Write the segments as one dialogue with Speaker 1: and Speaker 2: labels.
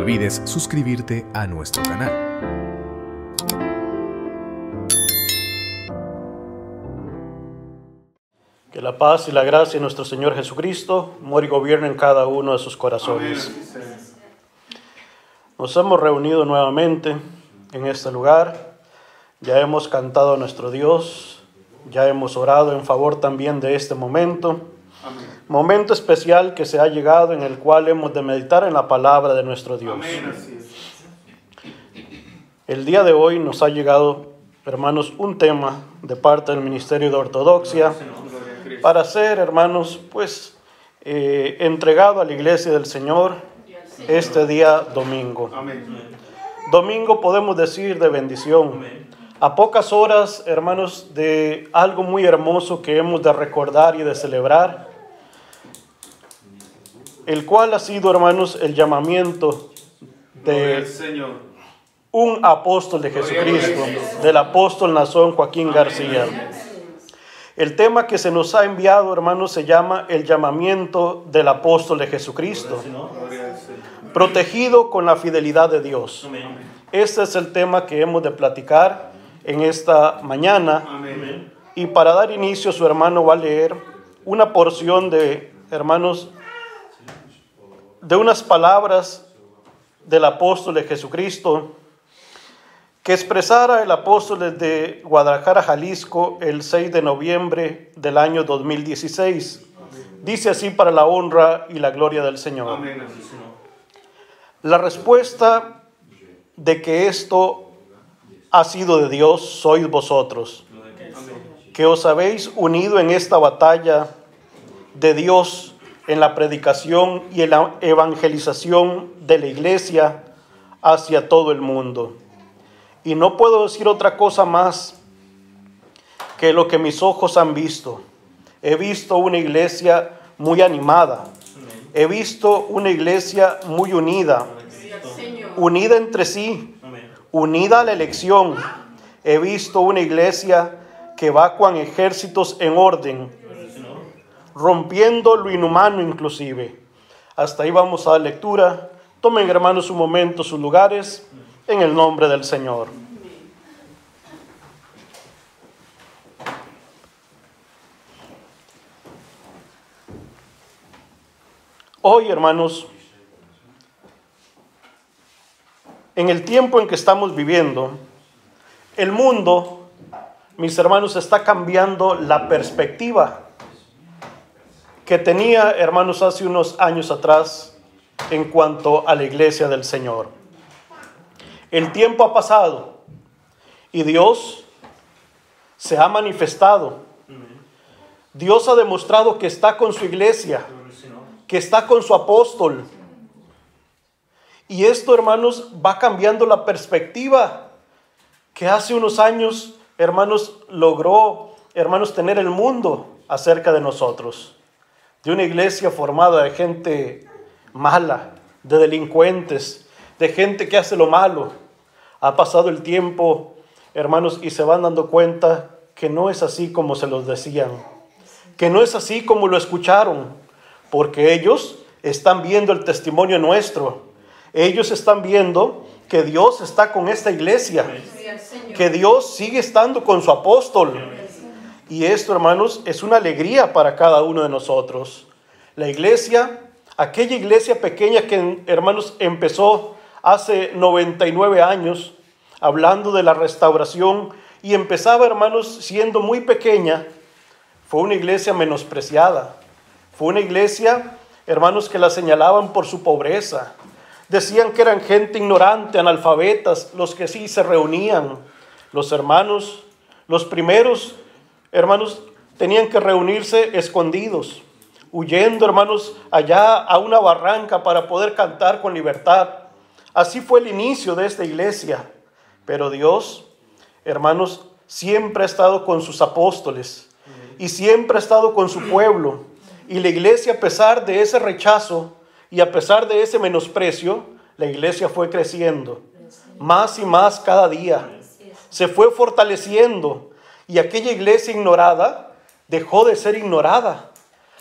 Speaker 1: olvides suscribirte a nuestro canal.
Speaker 2: Que la paz y la gracia de nuestro Señor Jesucristo mora y gobierne en cada uno de sus corazones. Nos hemos reunido nuevamente en este lugar. Ya hemos cantado a nuestro Dios. Ya hemos orado en favor también de este momento. Momento especial que se ha llegado, en el cual hemos de meditar en la palabra de nuestro Dios. El día de hoy nos ha llegado, hermanos, un tema de parte del Ministerio de Ortodoxia para ser, hermanos, entregado a la iglesia del Señor este día domingo. Domingo, podemos decir, de bendición. A pocas horas, hermanos, de algo muy hermoso que hemos de recordar y de celebrar, el cual ha sido, hermanos, el llamamiento de un apóstol de Jesucristo, del apóstol Nazón Joaquín García. El tema que se nos ha enviado, hermanos, se llama el llamamiento del apóstol de Jesucristo, protegido con la fidelidad de Dios. Este es el tema que hemos de platicar en esta mañana. Y para dar inicio, su hermano va a leer una porción de, hermanos, de unas palabras del apóstol de Jesucristo que expresara el apóstol desde Guadalajara, Jalisco, el 6 de noviembre del año 2016. Dice así, para la honra y la gloria del Señor. La respuesta de que esto ha sido de Dios sois vosotros, que os habéis unido en esta batalla de Dios en la predicación y en la evangelización de la iglesia hacia todo el mundo. Y no puedo decir otra cosa más que lo que mis ojos han visto. He visto una iglesia muy animada. He visto una iglesia muy unida. Unida entre sí. Unida a la elección. He visto una iglesia que va con ejércitos en orden, rompiendo lo inhumano inclusive. Hasta ahí vamos a la lectura. Tomen, hermanos, un momento sus lugares en el nombre del Señor. Hoy, hermanos, en el tiempo en que estamos viviendo, el mundo, mis hermanos, está cambiando la perspectiva que tenía, hermanos, hace unos años atrás en cuanto a la iglesia del Señor. El tiempo ha pasado y Dios se ha manifestado. Dios ha demostrado que está con su iglesia, que está con su apóstol. Y esto, hermanos, va cambiando la perspectiva que hace unos años, hermanos, logró, hermanos, tener el mundo acerca de nosotros. De una iglesia formada de gente mala, de delincuentes, de gente que hace lo malo. Ha pasado el tiempo, hermanos, y se van dando cuenta que no es así como se los decían, que no es así como lo escucharon, porque ellos están viendo el testimonio nuestro. Ellos están viendo que Dios está con esta iglesia, que Dios sigue estando con su apóstol. Y esto, hermanos, es una alegría para cada uno de nosotros. La iglesia, aquella iglesia pequeña que, hermanos, empezó hace 99 años, hablando de la restauración, y empezaba, hermanos, siendo muy pequeña, fue una iglesia menospreciada. Fue una iglesia, hermanos, que la señalaban por su pobreza. Decían que eran gente ignorante, analfabetas, los que sí se reunían. Los hermanos, los primeros, hermanos, tenían que reunirse escondidos, huyendo, hermanos, allá a una barranca para poder cantar con libertad. Así fue el inicio de esta iglesia. Pero Dios, hermanos, siempre ha estado con sus apóstoles y siempre ha estado con su pueblo. Y la iglesia, a pesar de ese rechazo y a pesar de ese menosprecio, la iglesia fue creciendo más y más cada día. Se fue fortaleciendo, y aquella iglesia ignorada dejó de ser ignorada.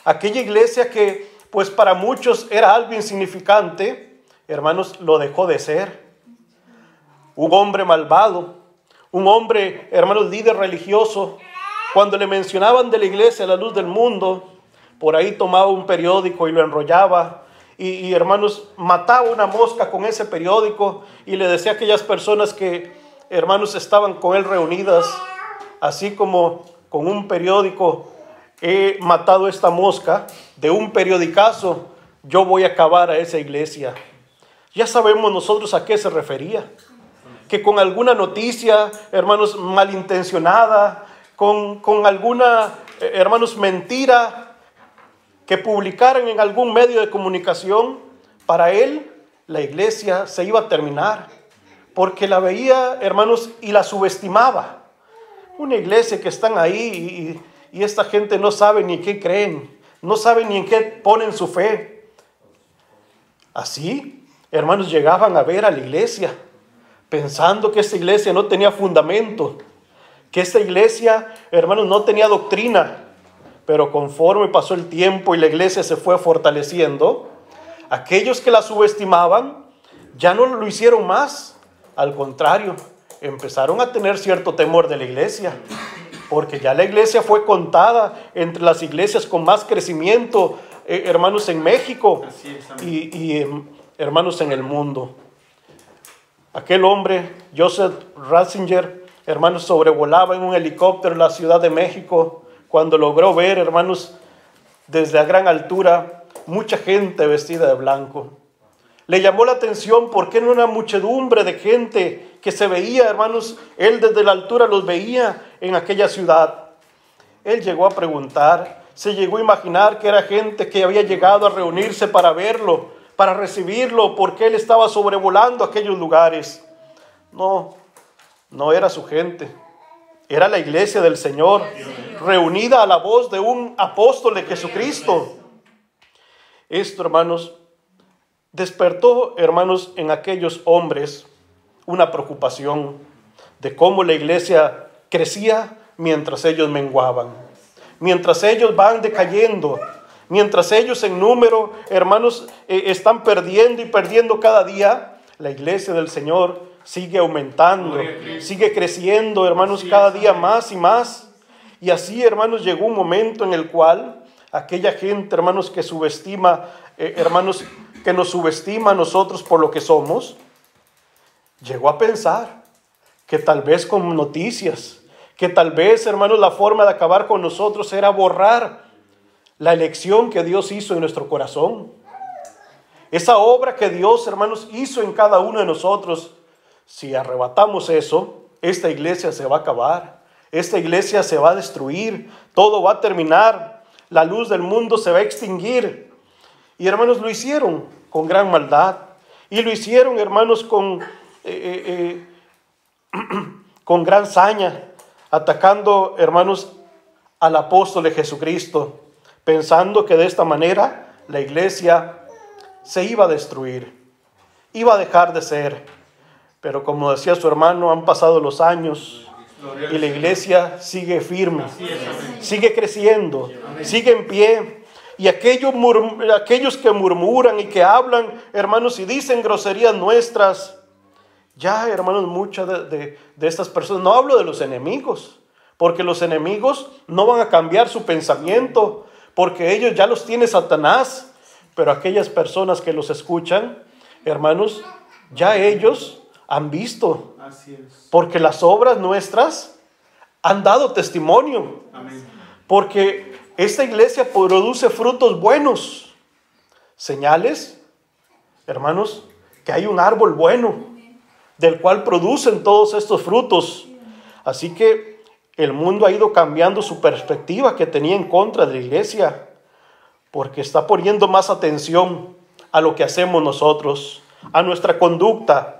Speaker 2: Aquella iglesia que, pues, para muchos era algo insignificante, hermanos, lo dejó de ser. Un hombre malvado, un hombre, hermanos, líder religioso, cuando le mencionaban de la iglesia, la luz del mundo, por ahí tomaba un periódico y lo enrollaba y hermanos, mataba una mosca con ese periódico y le decía a aquellas personas que, hermanos, estaban con él reunidas, así como con un periódico he matado esta mosca, de un periodicazo yo voy a acabar a esa iglesia. Ya sabemos nosotros a qué se refería, que con alguna noticia, hermanos, malintencionada, con alguna, hermanos, mentira que publicaran en algún medio de comunicación, para él la iglesia se iba a terminar, porque la veía, hermanos, y la subestimaba. Una iglesia que están ahí y esta gente no sabe ni en qué creen, no sabe ni en qué ponen su fe. Así, hermanos, llegaban a ver a la iglesia, pensando que esta iglesia no tenía fundamento, que esta iglesia, hermanos, no tenía doctrina. Pero conforme pasó el tiempo y la iglesia se fue fortaleciendo, aquellos que la subestimaban ya no lo hicieron más. Al contrario, empezaron a tener cierto temor de la iglesia, porque ya la iglesia fue contada entre las iglesias con más crecimiento, hermanos, en México y hermanos, en el mundo. Aquel hombre, Joseph Ratzinger, hermanos, sobrevolaba en un helicóptero la Ciudad de México cuando logró ver, hermanos, desde a gran altura, mucha gente vestida de blanco. Le llamó la atención porque era una muchedumbre de gente que se veía, hermanos, él desde la altura los veía en aquella ciudad. Él llegó a preguntar, se llegó a imaginar que era gente que había llegado a reunirse para verlo, para recibirlo, porque él estaba sobrevolando aquellos lugares. No era su gente. Era la iglesia del Señor, reunida a la voz de un apóstol de Jesucristo. Esto, hermanos, despertó, hermanos, en aquellos hombres una preocupación de cómo la iglesia crecía mientras ellos menguaban, mientras ellos van decayendo, mientras ellos en número, hermanos, están perdiendo y perdiendo cada día. La iglesia del Señor sigue aumentando, sigue creciendo, hermanos, cada día más y más. Y así, hermanos, llegó un momento en el cual aquella gente, hermanos, que subestima, hermanos, que nos subestima a nosotros por lo que somos, llegó a pensar que tal vez con noticias, que tal vez, hermanos, la forma de acabar con nosotros era borrar la elección que Dios hizo en nuestro corazón. Esa obra que Dios, hermanos, hizo en cada uno de nosotros. Si arrebatamos eso, esta iglesia se va a acabar, esta iglesia se va a destruir, todo va a terminar, la luz del mundo se va a extinguir. Y hermanos, lo hicieron con gran maldad, y lo hicieron, hermanos, con gran saña, atacando, hermanos, al apóstol de Jesucristo, pensando que de esta manera la iglesia se iba a destruir, iba a dejar de ser. Pero como decía su hermano, han pasado los años y la iglesia sigue firme, sigue creciendo, sigue en pie. Y aquellos que murmuran y que hablan, hermanos, y dicen groserías nuestras, ya, hermanos, muchas de estas personas, no hablo de los enemigos, porque los enemigos no van a cambiar su pensamiento, porque ellos ya los tiene Satanás. Pero aquellas personas que los escuchan, hermanos, ya ellos han visto, porque las obras nuestras han dado testimonio. Amén. Porque esta iglesia produce frutos buenos, señales, hermanos, que hay un árbol bueno, del cual producen todos estos frutos. Así que el mundo ha ido cambiando su perspectiva que tenía en contra de la iglesia, porque está poniendo más atención a lo que hacemos nosotros, a nuestra conducta.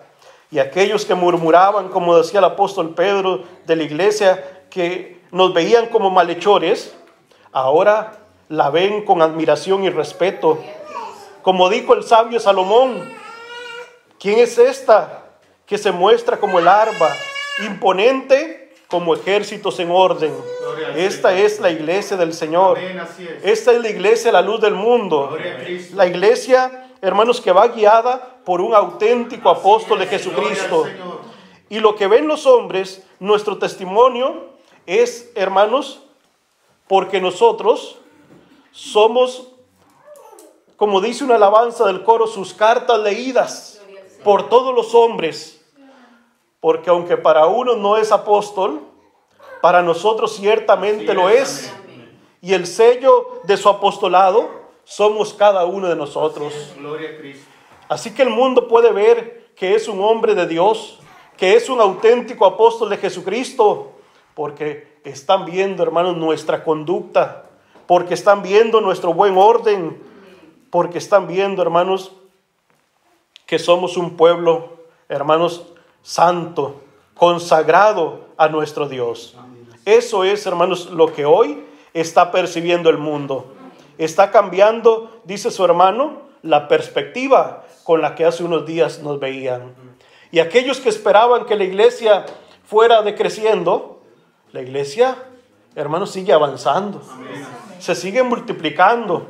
Speaker 2: Y aquellos que murmuraban, como decía el apóstol Pedro, de la iglesia, que nos veían como malhechores, ahora la ven con admiración y respeto. Como dijo el sabio Salomón, ¿quién es esta que se muestra como el arpa, imponente como ejércitos en orden? Esta es la iglesia del Señor. Esta es la iglesia, la luz del mundo. La iglesia, hermanos, que va guiada por un auténtico apóstol de Jesucristo. Y lo que ven los hombres, nuestro testimonio es, hermanos, porque nosotros somos, como dice una alabanza del coro, sus cartas leídas por todos los hombres. Porque aunque para uno no es apóstol, para nosotros ciertamente lo es. Y el sello de su apostolado somos cada uno de nosotros.
Speaker 3: Gloria a Cristo.
Speaker 2: Así que el mundo puede ver que es un hombre de Dios, que es un auténtico apóstol de Jesucristo, porque están viendo, hermanos, nuestra conducta, porque están viendo nuestro buen orden, porque están viendo, hermanos, que somos un pueblo, hermanos, santo, consagrado a nuestro Dios. Eso es, hermanos, lo que hoy está percibiendo el mundo. Está cambiando, dice su hermano, la perspectiva con la que hace unos días nos veían. Y aquellos que esperaban que la iglesia fuera decreciendo, la iglesia, hermanos, sigue avanzando. Se sigue multiplicando.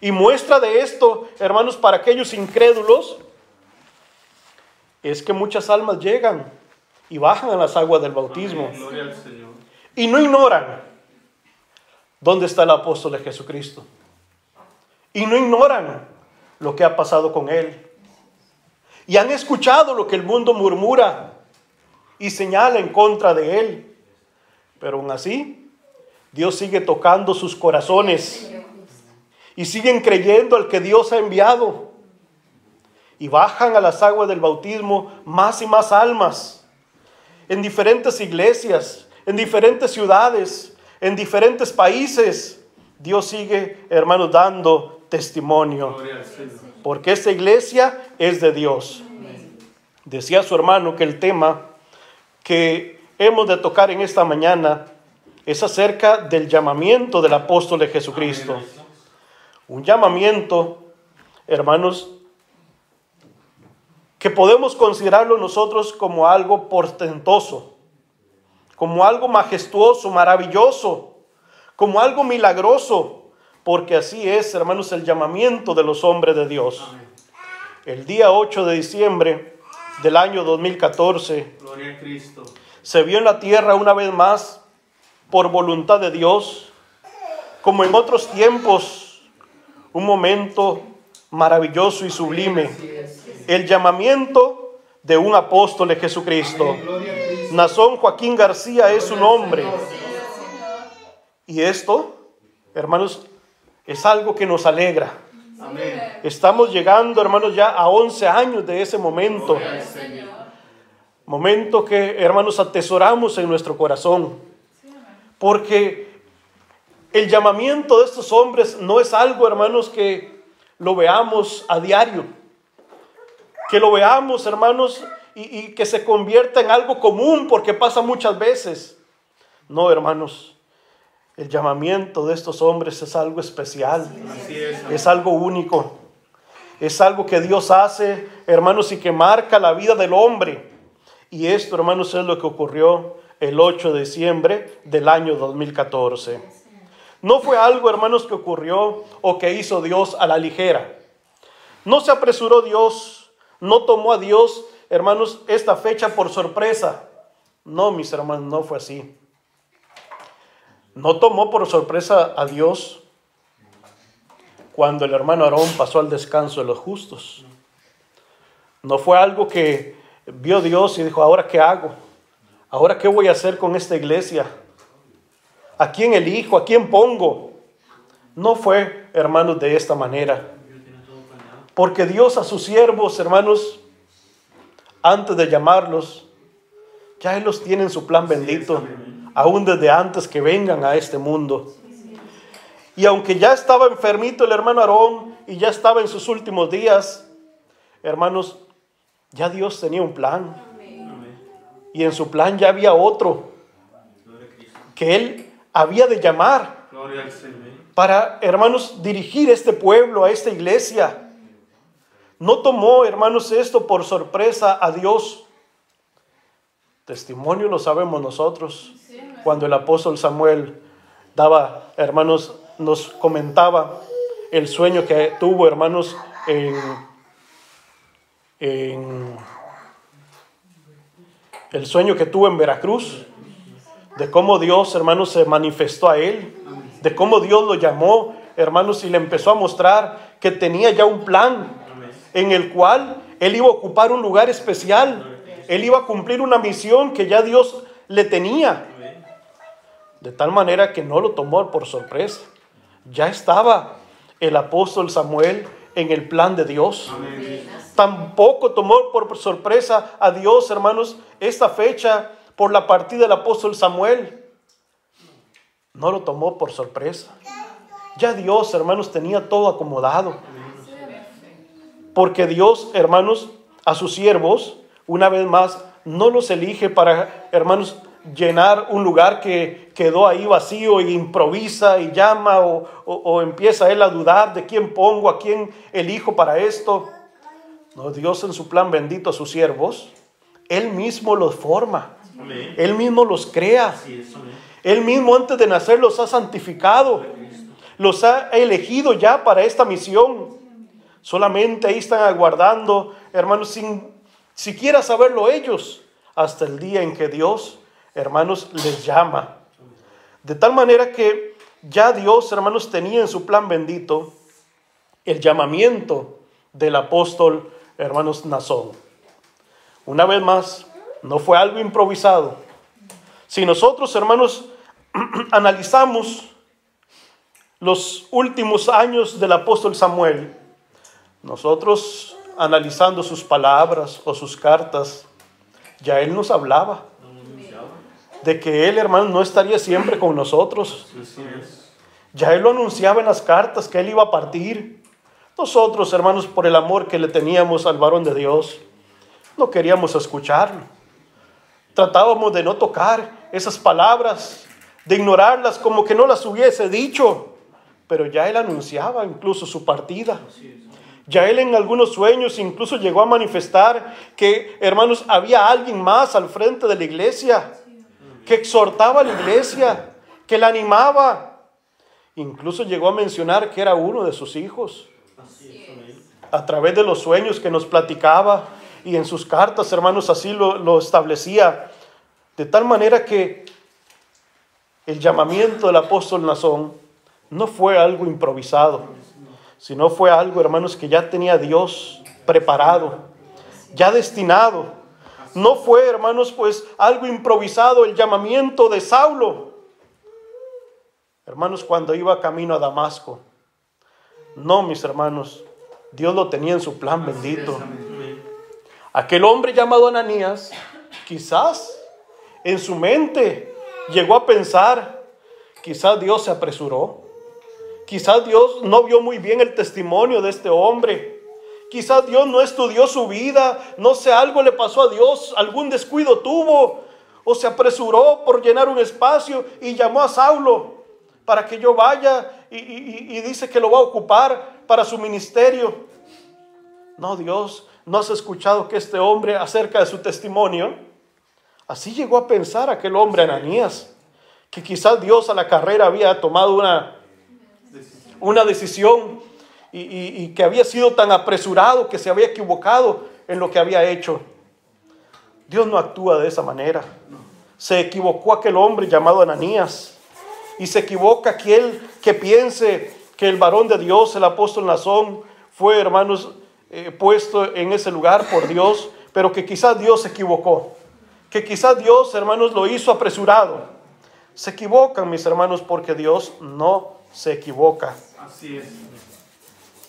Speaker 2: Y muestra de esto, hermanos, para aquellos incrédulos, es que muchas almas llegan y bajan a las aguas del bautismo.
Speaker 3: Gloria al Señor.
Speaker 2: Y no ignoran dónde está el apóstol de Jesucristo. Y no ignoran lo que ha pasado con él. Y han escuchado lo que el mundo murmura y señala en contra de él. Pero aún así, Dios sigue tocando sus corazones. Y siguen creyendo al que Dios ha enviado. Y bajan a las aguas del bautismo más y más almas. En diferentes iglesias, en diferentes ciudades, en diferentes países. Dios sigue, hermanos, dando testimonio.
Speaker 3: Gloria al Señor.
Speaker 2: Porque esta iglesia es de Dios. Decía su hermano que el tema que hemos de tocar en esta mañana es acerca del llamamiento del apóstol de Jesucristo. Un llamamiento, hermanos, que podemos considerarlo nosotros como algo portentoso, como algo majestuoso, maravilloso, como algo milagroso, porque así es, hermanos, el llamamiento de los hombres de Dios. El día 8 de diciembre del año 2014,
Speaker 3: Gloria a Cristo.
Speaker 2: se vio en la tierra una vez más, por voluntad de Dios, como en otros tiempos, un momento maravilloso y sublime. El llamamiento de un apóstol de Jesucristo. Nazón Joaquín García es su nombre. Y esto, hermanos, es algo que nos alegra.
Speaker 3: Amén.
Speaker 2: Estamos llegando, hermanos, ya a 11 años de ese momento. Momento que, hermanos, atesoramos en nuestro corazón. Porque el llamamiento de estos hombres no es algo, hermanos, que lo veamos a diario. Que lo veamos, hermanos, y que se convierta en algo común porque pasa muchas veces. No, hermanos. El llamamiento de estos hombres es algo especial.
Speaker 3: Así
Speaker 2: Es algo único. Es algo que Dios hace, hermanos, y que marca la vida del hombre. Y esto, hermanos, es lo que ocurrió el 8 de diciembre del año 2014. No fue algo, hermanos, que ocurrió o que hizo Dios a la ligera. No se apresuró Dios, no tomó a Dios, hermanos, esta fecha por sorpresa. No, mis hermanos, no fue así. No tomó por sorpresa a Dios cuando el hermano Aarón pasó al descanso de los justos. No fue algo que vio Dios y dijo, ¿ahora qué hago? ¿Ahora qué voy a hacer con esta iglesia? ¿A quién elijo? ¿A quién pongo? No fue, hermanos, de esta manera. Porque Dios a sus siervos, hermanos, antes de llamarlos, ya Él los tiene en su plan bendito, aún desde antes que vengan a este mundo. Y aunque ya estaba enfermito el hermano Aarón y ya estaba en sus últimos días, hermanos, ya Dios tenía un plan. Y en su plan ya había otro que Él había de llamar
Speaker 3: Gloria al Señor.
Speaker 2: para, hermanos, dirigir este pueblo, a esta iglesia. No tomó, hermanos, esto por sorpresa a Dios. Testimonio lo sabemos nosotros. Cuando el apóstol Samuel daba, hermanos, nos comentaba el sueño que tuvo, hermanos, en el sueño que tuvo en Veracruz, de cómo Dios, hermanos, se manifestó a él, de cómo Dios lo llamó, hermanos, y le empezó a mostrar que tenía ya un plan en el cual él iba a ocupar un lugar especial, él iba a cumplir una misión que ya Dios le tenía, de tal manera que no lo tomó por sorpresa. Ya estaba el apóstol Samuel en el plan de Dios. Tampoco tomó por sorpresa a Dios, hermanos, esta fecha por la partida del apóstol Samuel. No lo tomó por sorpresa. Ya Dios, hermanos, tenía todo acomodado. Porque Dios, hermanos, a sus siervos, una vez más, no los elige para, hermanos, llenar un lugar que quedó ahí vacío e improvisa y llama o empieza él a dudar de quién pongo, a quién elijo para esto. No, Dios en su plan bendito a sus siervos, Él mismo los forma, Él mismo los crea, Él mismo antes de nacer los ha santificado, los ha elegido ya para esta misión. Solamente ahí están aguardando, hermanos, sin siquiera saberlo ellos, hasta el día en que Dios, hermanos, les llama. De tal manera que ya Dios, hermanos, tenía en su plan bendito el llamamiento del apóstol, hermanos, Nazón. Una vez más, no fue algo improvisado. Si nosotros, hermanos, analizamos los últimos años del apóstol Samuel, nosotros analizando sus palabras o sus cartas, ya él nos hablaba de que él, hermano, no estaría siempre con nosotros. Ya él lo anunciaba en las cartas que él iba a partir. Nosotros, hermanos, por el amor que le teníamos al varón de Dios, no queríamos escucharlo. Tratábamos de no tocar esas palabras, de ignorarlas como que no las hubiese dicho. Pero ya él anunciaba incluso su partida. Ya él en algunos sueños incluso llegó a manifestar que, hermanos, había alguien más al frente de la iglesia, que exhortaba a la iglesia, que la animaba. Incluso llegó a mencionar que era uno de sus hijos. A través de los sueños que nos platicaba y en sus cartas, hermanos, así lo establecía. De tal manera que el llamamiento del apóstol Nazón no fue algo improvisado, sino fue algo, hermanos, que ya tenía Dios preparado, ya destinado. No fue, hermanos, pues algo improvisado el llamamiento de Saulo. Hermanos, cuando iba camino a Damasco, no, mis hermanos, Dios lo tenía en su plan bendito. Aquel hombre llamado Ananías, quizás en su mente llegó a pensar, quizás Dios se apresuró. Quizás Dios no vio muy bien el testimonio de este hombre. Quizás Dios no estudió su vida. No sé, algo le pasó a Dios. Algún descuido tuvo. O se apresuró por llenar un espacio y llamó a Saulo para que yo vaya y dice que lo va a ocupar para su ministerio. No, Dios, ¿no has escuchado que este hombre acerca de su testimonio? Así llegó a pensar aquel hombre Ananías, que quizás Dios a la carrera había tomado una decisión y que había sido tan apresurado que se había equivocado en lo que había hecho. Dios no actúa de esa manera. Se equivocó aquel hombre llamado Ananías y se equivoca aquel que piense que el varón de Dios, el apóstol Nazón, fue, hermanos, puesto en ese lugar por Dios, pero que quizás Dios se equivocó, que quizás Dios, hermanos, lo hizo apresurado. Se equivocan, mis hermanos, porque Dios no se equivoca.
Speaker 3: Así es.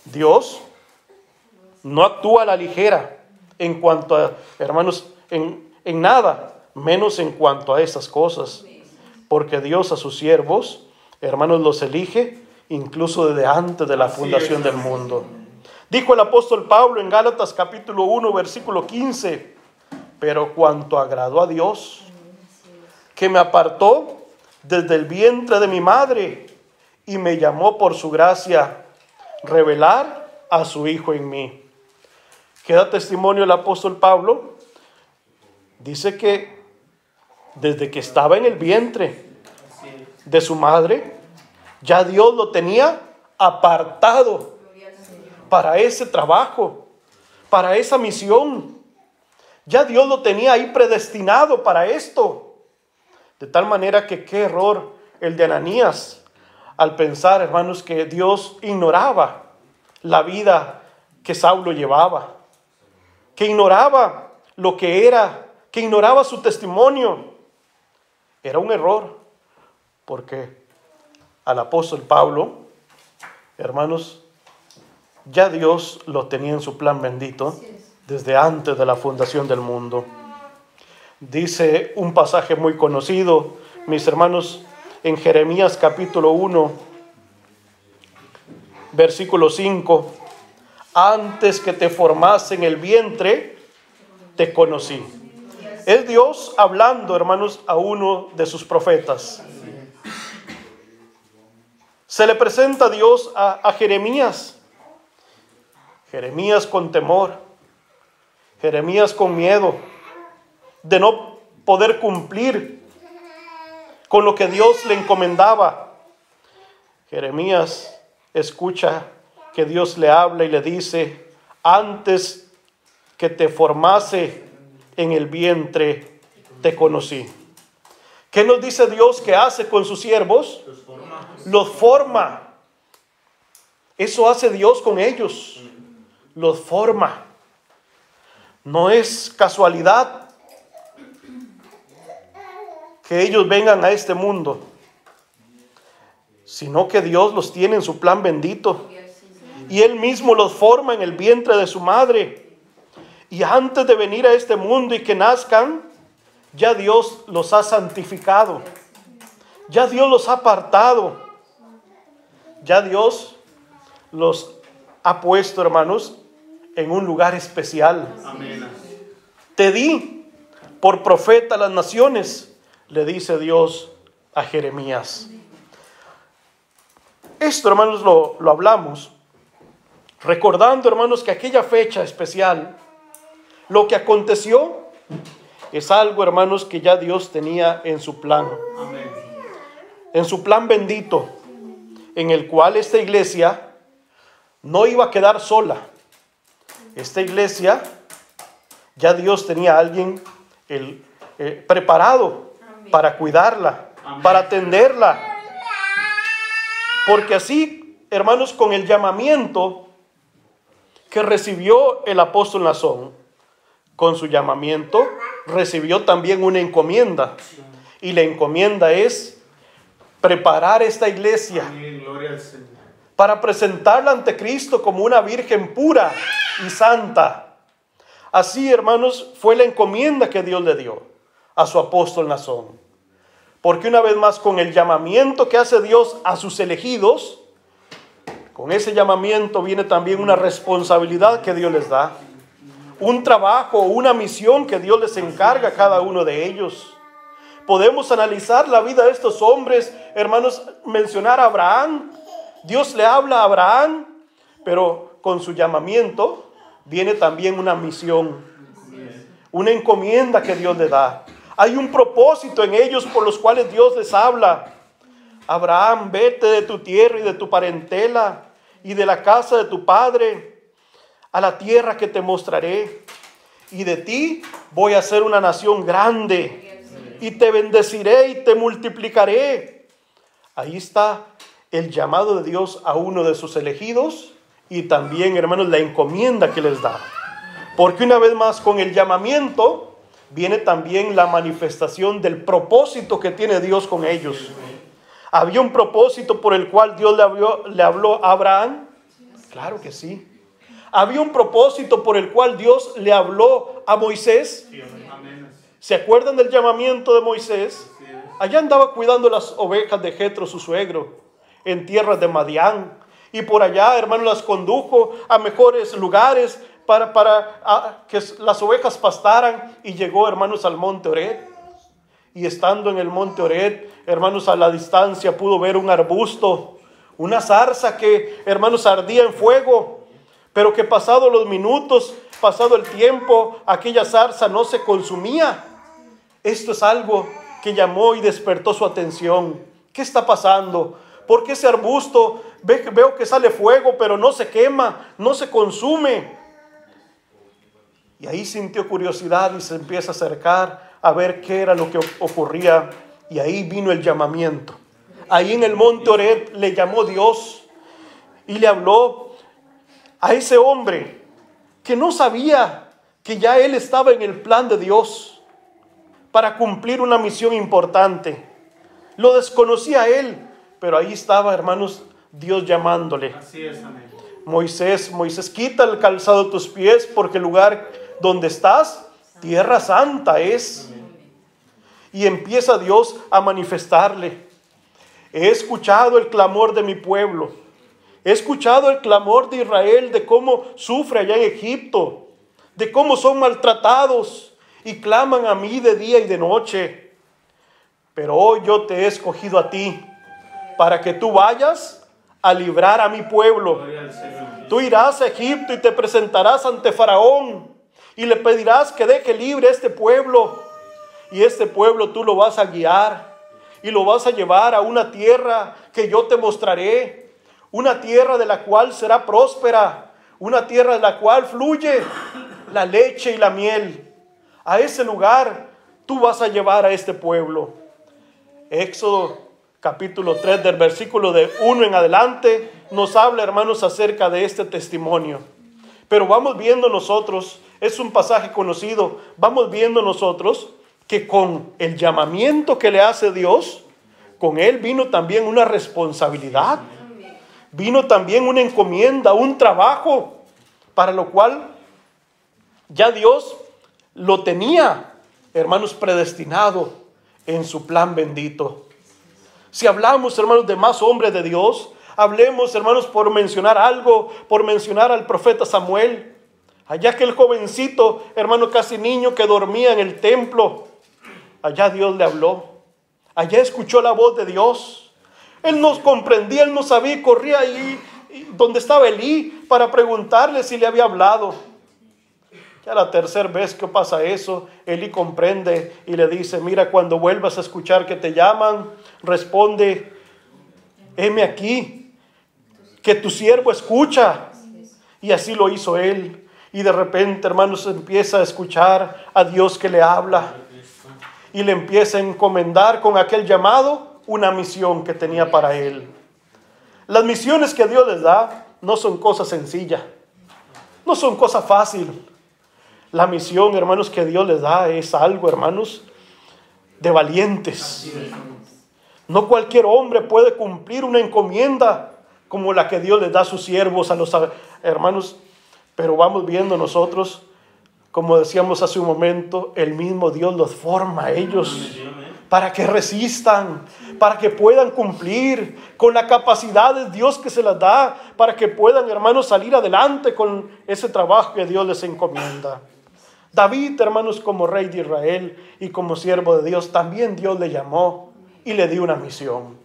Speaker 2: Dios no actúa a la ligera en cuanto a, hermanos, en nada, menos en cuanto a esas cosas. Porque Dios a sus siervos, hermanos, los elige incluso desde antes de la fundación del mundo. Dijo el apóstol Pablo en Gálatas capítulo 1, versículo 15, pero cuanto agradó a Dios, que me apartó desde el vientre de mi madre y me llamó por su gracia revelar a su Hijo en mí. ¿Qué da testimonio el apóstol Pablo? Dice que desde que estaba en el vientre de su madre, ya Dios lo tenía apartado para ese trabajo, para esa misión. Ya Dios lo tenía ahí predestinado para esto. De tal manera que qué error el de Ananías al pensar, hermanos, que Dios ignoraba la vida que Saulo llevaba, que ignoraba lo que era, que ignoraba su testimonio. Era un error, porque al apóstol Pablo, hermanos, ya Dios lo tenía en su plan bendito desde antes de la fundación del mundo. Dice un pasaje muy conocido, mis hermanos, en Jeremías capítulo 1, versículo 5. Antes que te formase en el vientre, te conocí. Es Dios hablando, hermanos, a uno de sus profetas. Se le presenta a Dios a Jeremías. Jeremías con temor. Jeremías con miedo de no poder cumplir con lo que Dios le encomendaba. Jeremías escucha que Dios le habla y le dice: antes que te formase en el vientre, te conocí. ¿Qué nos dice Dios que hace con sus siervos? Los forma. Eso hace Dios con ellos. Los forma. No es casualidad que ellos vengan a este mundo, sino que Dios los tiene en su plan bendito. Y Él mismo los forma en el vientre de su madre. Y antes de venir a este mundo y que nazcan, ya Dios los ha santificado. Ya Dios los ha apartado. Ya Dios los ha puesto, hermanos, en un lugar especial.
Speaker 3: Amén.
Speaker 2: Te di por profeta a las naciones, le dice Dios a Jeremías. Esto, hermanos, lo hablamos recordando, hermanos, que aquella fecha especial, lo que aconteció, es algo, hermanos, que ya Dios tenía en su plan.
Speaker 3: Amén.
Speaker 2: En su plan bendito, en el cual esta iglesia no iba a quedar sola. Esta iglesia, ya Dios tenía a alguien preparado para cuidarla, para atenderla. Porque así, hermanos, con el llamamiento que recibió el apóstol Nazón, con su llamamiento recibió también una encomienda. Y la encomienda es preparar esta iglesia
Speaker 3: Amén. Gloria al Señor.
Speaker 2: para presentarla ante Cristo como una virgen pura y santa. Así, hermanos, fue la encomienda que Dios le dio a su apóstol Nazón. Porque una vez más, con el llamamiento que hace Dios a sus elegidos, con ese llamamiento viene también una responsabilidad que Dios les da. Un trabajo, una misión que Dios les encarga a cada uno de ellos. Podemos analizar la vida de estos hombres, hermanos, mencionar a Abraham. Dios le habla a Abraham, pero con su llamamiento viene también una misión, una encomienda que Dios le da. Hay un propósito en ellos por los cuales Dios les habla. Abraham, vete de tu tierra y de tu parentela y de la casa de tu padre a la tierra que te mostraré, y de ti voy a hacer una nación grande, y te bendeciré y te multiplicaré. Ahí está el llamado de Dios a uno de sus elegidos, y también, hermanos, la encomienda que les da. Porque una vez más, con el llamamiento viene también la manifestación del propósito que tiene Dios con ellos. ¿Había un propósito por el cual Dios le habló a Abraham? Claro que sí. ¿Había un propósito por el cual Dios le habló a Moisés?
Speaker 3: Amén.
Speaker 2: ¿Se acuerdan del llamamiento de Moisés? Allá andaba cuidando las ovejas de Jetro, su suegro, en tierras de Madián. Y por allá, hermano, las condujo a mejores lugares para que las ovejas pastaran. Y llegó, hermanos, al monte Oreb. Y estando en el monte Oreb, hermanos, a la distancia pudo ver un arbusto, una zarza que, hermanos, ardía en fuego. Pero que pasados los minutos, pasado el tiempo, aquella zarza no se consumía. Esto es algo que llamó y despertó su atención. ¿Qué está pasando? ¿Por qué ese arbusto Veo que sale fuego, pero no se quema, no se consume. Y ahí sintió curiosidad y se empieza a acercar a ver qué era lo que ocurría. Y ahí vino el llamamiento. Ahí en el monte Horeb le llamó Dios y le habló a ese hombre que no sabía que ya él estaba en el plan de Dios para cumplir una misión importante. Lo desconocía él, pero ahí estaba, hermanos, Dios llamándole.
Speaker 3: Así es, amén.
Speaker 2: Moisés, quita el calzado de tus pies, porque el lugar donde estás, tierra santa es. Y empieza Dios a manifestarle. He escuchado el clamor de mi pueblo. He escuchado el clamor de Israel, de cómo sufre allá en Egipto, de cómo son maltratados y claman a mí de día y de noche. Pero hoy yo te he escogido a ti para que tú vayas a librar a mi pueblo.
Speaker 3: Gloria al Señor.
Speaker 2: Tú irás a Egipto y te presentarás ante Faraón y le pedirás que deje libre a este pueblo. Y este pueblo tú lo vas a guiar y lo vas a llevar a una tierra que yo te mostraré. Una tierra de la cual será próspera. Una tierra de la cual fluye la leche y la miel. A ese lugar tú vas a llevar a este pueblo. Éxodo capítulo 3 del versículo de 1 en adelante nos habla, hermanos, acerca de este testimonio. Pero vamos viendo nosotros, es un pasaje conocido, vamos viendo nosotros que con el llamamiento que le hace Dios, con él vino también una responsabilidad, vino también una encomienda, un trabajo, para lo cual ya Dios lo tenía, hermanos, predestinado en su plan bendito. Si hablamos, hermanos, de más hombres de Dios, hablemos, hermanos, por mencionar algo, por mencionar al profeta Samuel. Allá aquel jovencito, hermano, casi niño que dormía en el templo. Allá Dios le habló. Allá escuchó la voz de Dios. Él no comprendía, él no sabía y corría ahí donde estaba Elí para preguntarle si le había hablado. Ya la tercera vez que pasa eso, Elí comprende y le dice: mira, cuando vuelvas a escuchar que te llaman, responde: heme aquí, que tu siervo escucha. Y así lo hizo él. Y de repente, hermanos, empieza a escuchar a Dios que le habla. Y le empieza a encomendar con aquel llamado una misión que tenía para él. Las misiones que Dios les da no son cosas sencillas. No son cosas fáciles. La misión, hermanos, que Dios les da es algo, hermanos, de valientes. No cualquier hombre puede cumplir una encomienda como la que Dios les da a sus siervos, a los hermanos. Pero vamos viendo nosotros, como decíamos hace un momento, el mismo Dios los forma a ellos para que resistan, para que puedan cumplir con la capacidad de Dios que se las da, para que puedan, hermanos, salir adelante con ese trabajo que Dios les encomienda. David, hermanos, como rey de Israel y como siervo de Dios, también Dios le llamó y le dio una misión.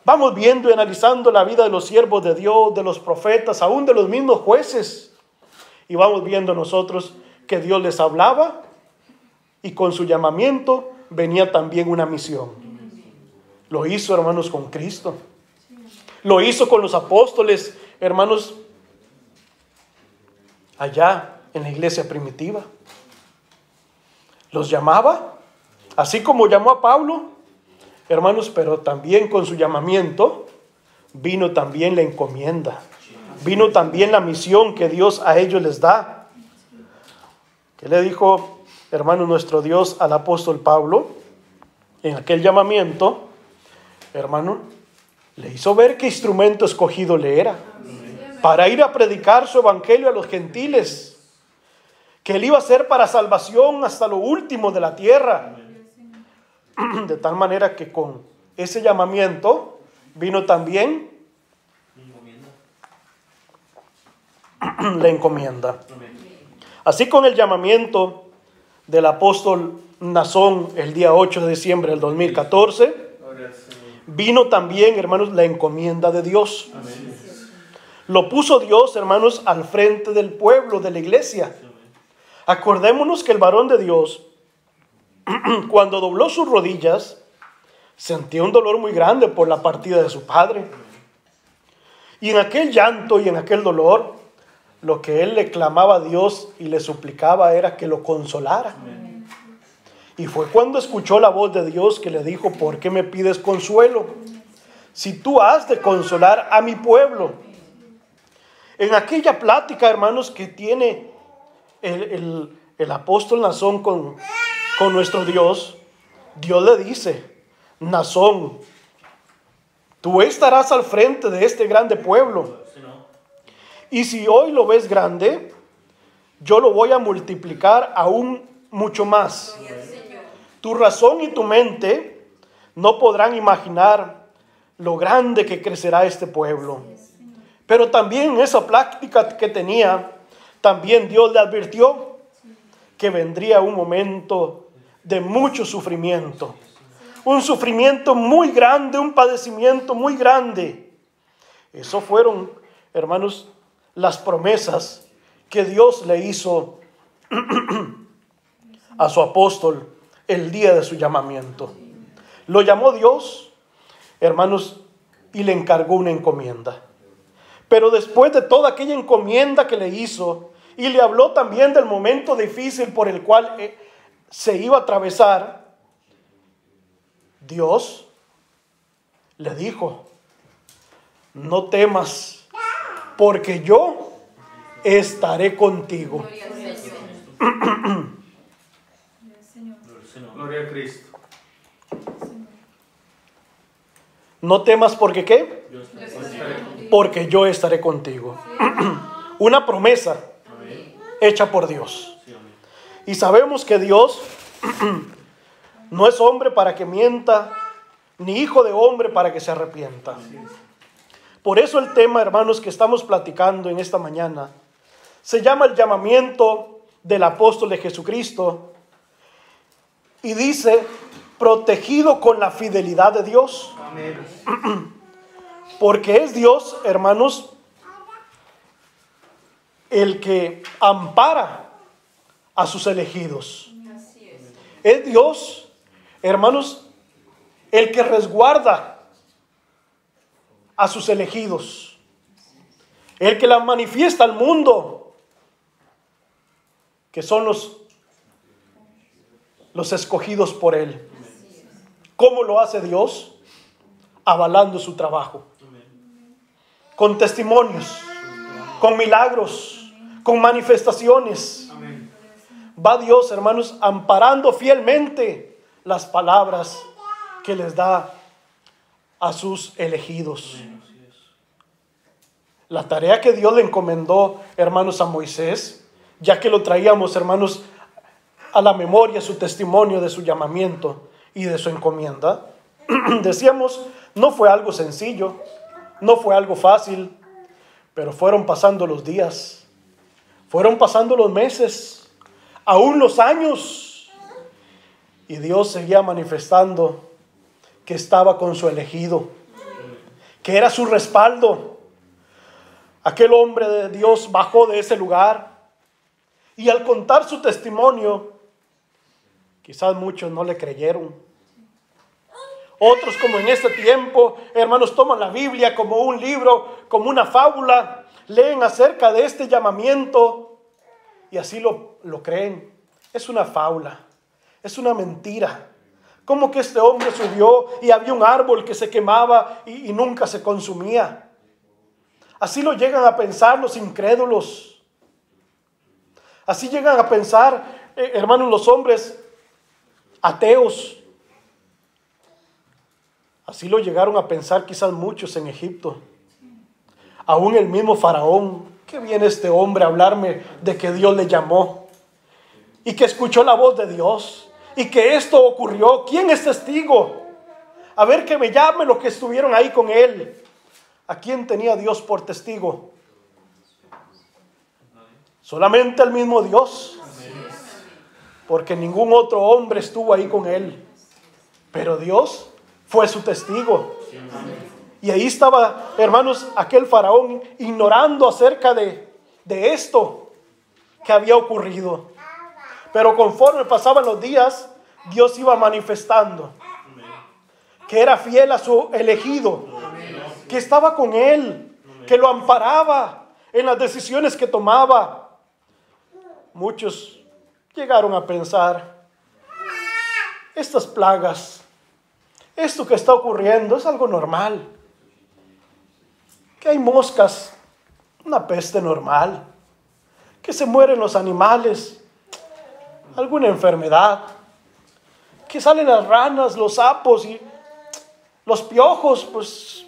Speaker 2: Vamos viendo y analizando la vida de los siervos de Dios, de los profetas, aún de los mismos jueces. Y vamos viendo nosotros que Dios les hablaba y con su llamamiento venía también una misión. Lo hizo, hermanos, con Cristo. Lo hizo con los apóstoles, hermanos, allá en la iglesia primitiva. Los llamaba, así como llamó a Pablo, hermanos, pero también con su llamamiento vino también la encomienda. Vino también la misión que Dios a ellos les da. ¿Qué le dijo, hermano, nuestro Dios al apóstol Pablo? En aquel llamamiento, hermano, le hizo ver qué instrumento escogido le era para ir a predicar su evangelio a los gentiles, que él iba a ser para salvación hasta lo último de la tierra. De tal manera que con ese llamamiento vino también la encomienda. Así, con el llamamiento del apóstol Nazón el día 8 de diciembre del 2014, vino también, hermanos, la encomienda de Dios. Lo puso Dios, hermanos, al frente del pueblo, de la iglesia. Acordémonos que el varón de Dios, cuando dobló sus rodillas, sentía un dolor muy grande por la partida de su padre. Y en aquel llanto y en aquel dolor, lo que él le clamaba a Dios y le suplicaba era que lo consolara. Y fue cuando escuchó la voz de Dios que le dijo: ¿por qué me pides consuelo? Si tú has de consolar a mi pueblo. En aquella plática, hermanos, que tiene el apóstol Naasón con nuestro Dios, Dios le dice: Naasón, tú estarás al frente de este grande pueblo. Y si hoy lo ves grande, yo lo voy a multiplicar aún mucho más. Tu razón y tu mente no podrán imaginar lo grande que crecerá este pueblo. Pero también en esa práctica que tenía, también Dios le advirtió que vendría un momento de mucho sufrimiento. Un sufrimiento muy grande, un padecimiento muy grande. Eso fueron, hermanos, las promesas que Dios le hizo a su apóstol el día de su llamamiento. Lo llamó Dios, hermanos, y le encargó una encomienda. Pero después de toda aquella encomienda que le hizo, y le habló también del momento difícil por el cual se iba a atravesar, Dios le dijo: no temas, porque yo estaré contigo.
Speaker 3: Gloria a Cristo.
Speaker 2: No temas, ¿porque qué? Porque yo estaré contigo. Una promesa hecha por Dios. Y sabemos que Dios no es hombre para que mienta, ni hijo de hombre para que se arrepienta. Por eso el tema, hermanos, que estamos platicando en esta mañana se llama el llamamiento del apóstol de Jesucristo, y dice: protegido con la fidelidad de Dios.
Speaker 3: Amén.
Speaker 2: Porque es Dios, hermanos, el que ampara a sus elegidos. Es Dios, hermanos, el que resguarda a sus elegidos. El que la manifiesta al mundo, que son los escogidos por Él. ¿Cómo lo hace Dios? Avalando su trabajo. Con testimonios, con milagros, con manifestaciones. Va Dios, hermanos, amparando fielmente las palabras que les da a sus elegidos. La tarea que Dios le encomendó, hermanos, a Moisés, ya que lo traíamos, hermanos, a la memoria su testimonio de su llamamiento y de su encomienda, decíamos, no fue algo sencillo, no fue algo fácil, pero fueron pasando los días, fueron pasando los meses, aún los años, y Dios seguía manifestando que estaba con su elegido, que era su respaldo. Aquel hombre de Dios bajó de ese lugar, y al contar su testimonio, quizás muchos no le creyeron. Otros, como en este tiempo, hermanos, toman la Biblia como un libro, como una fábula, leen acerca de este llamamiento y así lo creen. Es una fábula, es una mentira. ¿Cómo que este hombre subió y había un árbol que se quemaba y nunca se consumía? Así lo llegan a pensar los incrédulos. Así llegan a pensar, hermanos, los hombres ateos. Así lo llegaron a pensar quizás muchos en Egipto. Aún el mismo faraón. ¿Qué viene este hombre a hablarme de que Dios le llamó? Y que escuchó la voz de Dios. Y que esto ocurrió. ¿Quién es testigo? A ver, que me llame los que estuvieron ahí con él. ¿A quién tenía Dios por testigo? Solamente el mismo Dios. Porque ningún otro hombre estuvo ahí con él. Pero Dios fue su testigo. Y ahí estaba, hermanos, aquel faraón ignorando acerca de esto que había ocurrido. Pero conforme pasaban los días, Dios iba manifestando que era fiel a su elegido, que estaba con él, que lo amparaba en las decisiones que tomaba. Muchos llegaron a pensar, estas plagas, esto que está ocurriendo es algo normal, que hay moscas, una peste normal, que se mueren los animales, alguna enfermedad, que salen las ranas, los sapos y los piojos, pues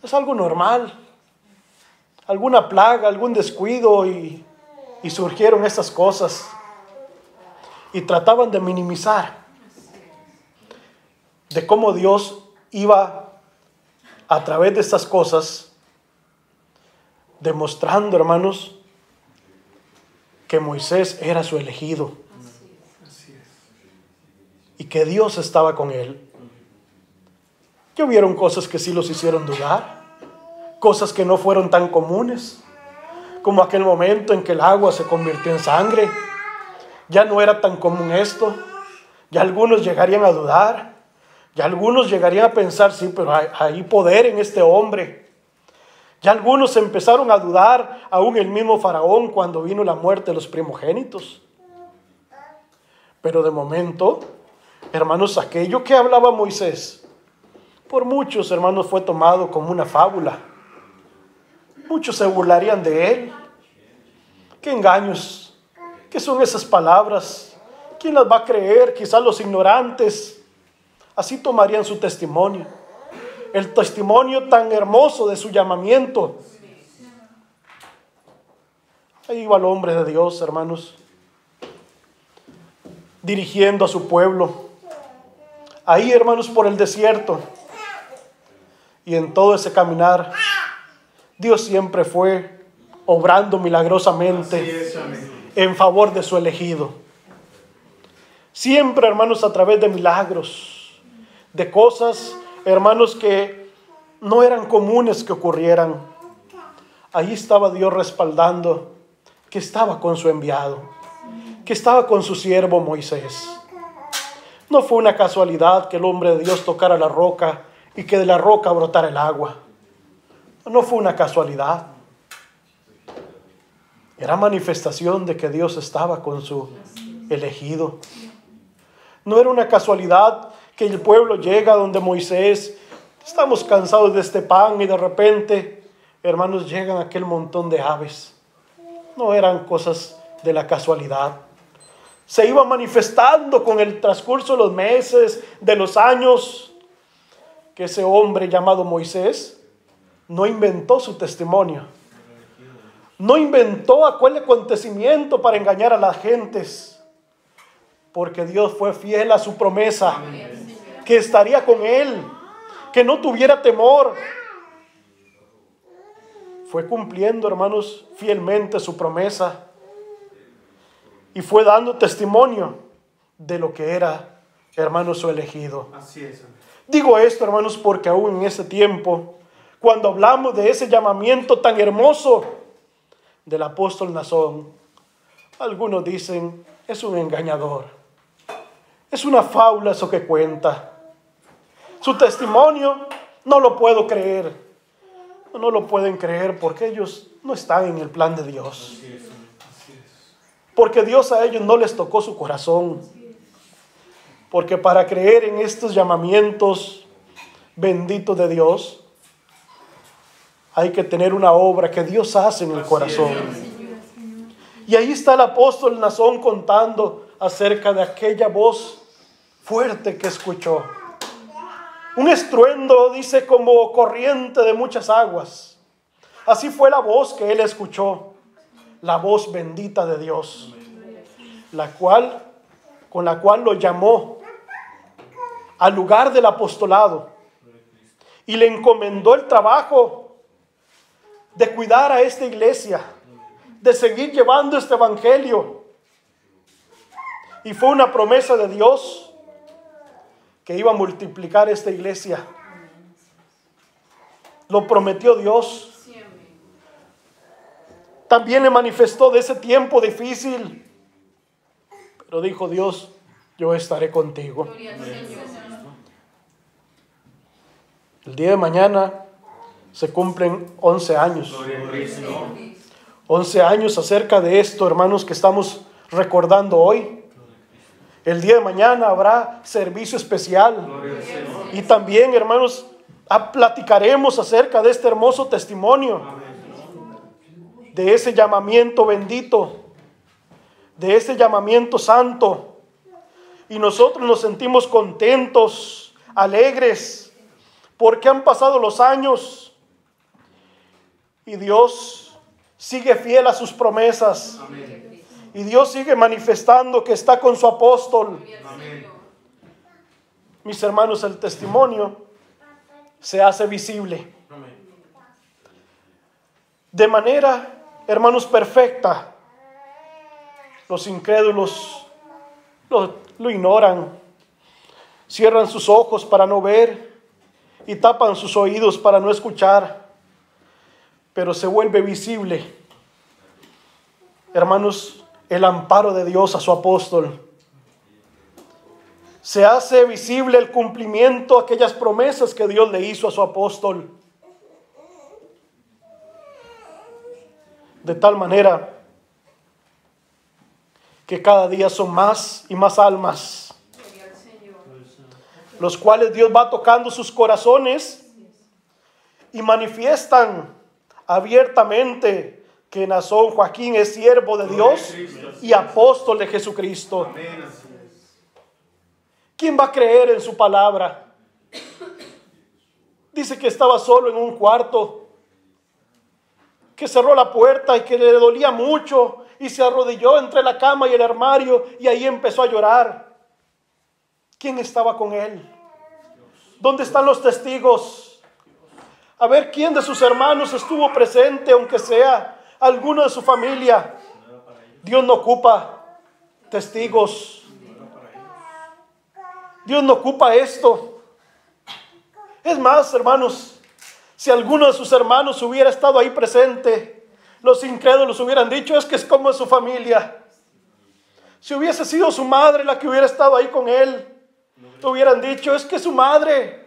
Speaker 2: es algo normal, alguna plaga, algún descuido y surgieron estas cosas y trataban de minimizar de cómo Dios iba a través de estas cosas demostrando, hermanos, que Moisés era su elegido y que Dios estaba con él. Que hubieron cosas que sí los hicieron dudar, cosas que no fueron tan comunes, como aquel momento en que el agua se convirtió en sangre. Ya no era tan común esto. Ya algunos llegarían a dudar, ya algunos llegarían a pensar, sí, pero hay poder en este hombre. Ya algunos empezaron a dudar, aún el mismo Faraón, cuando vino la muerte de los primogénitos. Pero de momento, hermanos, aquello que hablaba Moisés, por muchos, hermanos, fue tomado como una fábula. Muchos se burlarían de él. ¿Qué engaños? ¿Qué son esas palabras? ¿Quién las va a creer? Quizás los ignorantes. Así tomarían su testimonio. El testimonio tan hermoso de su llamamiento. Ahí iba el hombre de Dios, hermanos, dirigiendo a su pueblo. Ahí, hermanos, por el desierto. Y en todo ese caminar, Dios siempre fue obrando milagrosamente en favor de su elegido. Siempre, hermanos, a través de milagros, de cosas, hermanos, que no eran comunes que ocurrieran. Ahí estaba Dios respaldando que estaba con su enviado, que estaba con su siervo Moisés. No fue una casualidad que el hombre de Dios tocara la roca y que de la roca brotara el agua. No fue una casualidad. Era manifestación de que Dios estaba con su elegido. No era una casualidad que el pueblo llega donde Moisés, estamos cansados de este pan, y de repente, hermanos, llegan aquel montón de aves. No eran cosas de la casualidad. Se iba manifestando con el transcurso de los meses, de los años, que ese hombre llamado Moisés no inventó su testimonio. No inventó aquel acontecimiento para engañar a las gentes, porque Dios fue fiel a su promesa, que estaría con él, que no tuviera temor. Fue cumpliendo, hermanos, fielmente su promesa y fue dando testimonio de lo que era, hermanos, su elegido.
Speaker 3: Así es.
Speaker 2: Digo esto, hermanos, porque aún en ese tiempo, cuando hablamos de ese llamamiento tan hermoso del apóstol Naasón, algunos dicen, es un engañador, es una fábula eso que cuenta. Su testimonio no lo puedo creer. No lo pueden creer porque ellos no están en el plan de Dios. Porque Dios a ellos no les tocó su corazón. Porque para creer en estos llamamientos benditos de Dios, hay que tener una obra que Dios hace en el corazón. Y ahí está el apóstol Naasón contando acerca de aquella voz fuerte que escuchó. Un estruendo, dice, como corriente de muchas aguas. Así fue la voz que él escuchó, la voz bendita de Dios, con la cual lo llamó al lugar del apostolado y le encomendó el trabajo de cuidar a esta iglesia, de seguir llevando este evangelio. Y fue una promesa de Dios que iba a multiplicar esta iglesia. Lo prometió Dios. También le manifestó de ese tiempo difícil, pero dijo Dios, yo estaré contigo. El día de mañana Se cumplen 11 años.
Speaker 3: Gloria a Cristo.
Speaker 2: 11 años acerca de esto, hermanos, que estamos recordando hoy. El día de mañana habrá servicio especial.
Speaker 3: Gloria al Señor.
Speaker 2: Y también, hermanos, platicaremos acerca de este hermoso testimonio, de ese llamamiento bendito, de ese llamamiento santo. Y nosotros nos sentimos contentos, alegres, porque han pasado los años y Dios sigue fiel a sus promesas.
Speaker 3: Amén.
Speaker 2: Y Dios sigue manifestando que está con su apóstol.
Speaker 3: Amén.
Speaker 2: Mis hermanos, el testimonio se hace visible
Speaker 3: Amén.
Speaker 2: de manera, hermanos, perfecta. Los incrédulos lo ignoran, cierran sus ojos para no ver y tapan sus oídos para no escuchar, pero se vuelve visible, hermanos, el amparo de Dios a su apóstol. Se hace visible el cumplimiento de aquellas promesas que Dios le hizo a su apóstol. De tal manera que cada día son más y más almas, los cuales Dios va tocando sus corazones y manifiestan abiertamente que Nazón Joaquín es siervo de Dios y apóstol de Jesucristo.
Speaker 3: Amén. Así es.
Speaker 2: ¿Quién va a creer en su palabra? Dice que estaba solo en un cuarto, que cerró la puerta y que le dolía mucho y se arrodilló entre la cama y el armario y ahí empezó a llorar. ¿Quién estaba con él? ¿Dónde están los testigos? A ver quién de sus hermanos estuvo presente, aunque sea alguno de su familia. Dios no ocupa testigos. Dios no ocupa esto. Es más, hermanos, si alguno de sus hermanos hubiera estado ahí presente, los incrédulos hubieran dicho, es que es como su familia. Si hubiese sido su madre la que hubiera estado ahí con él, hubieran dicho, es que es su madre.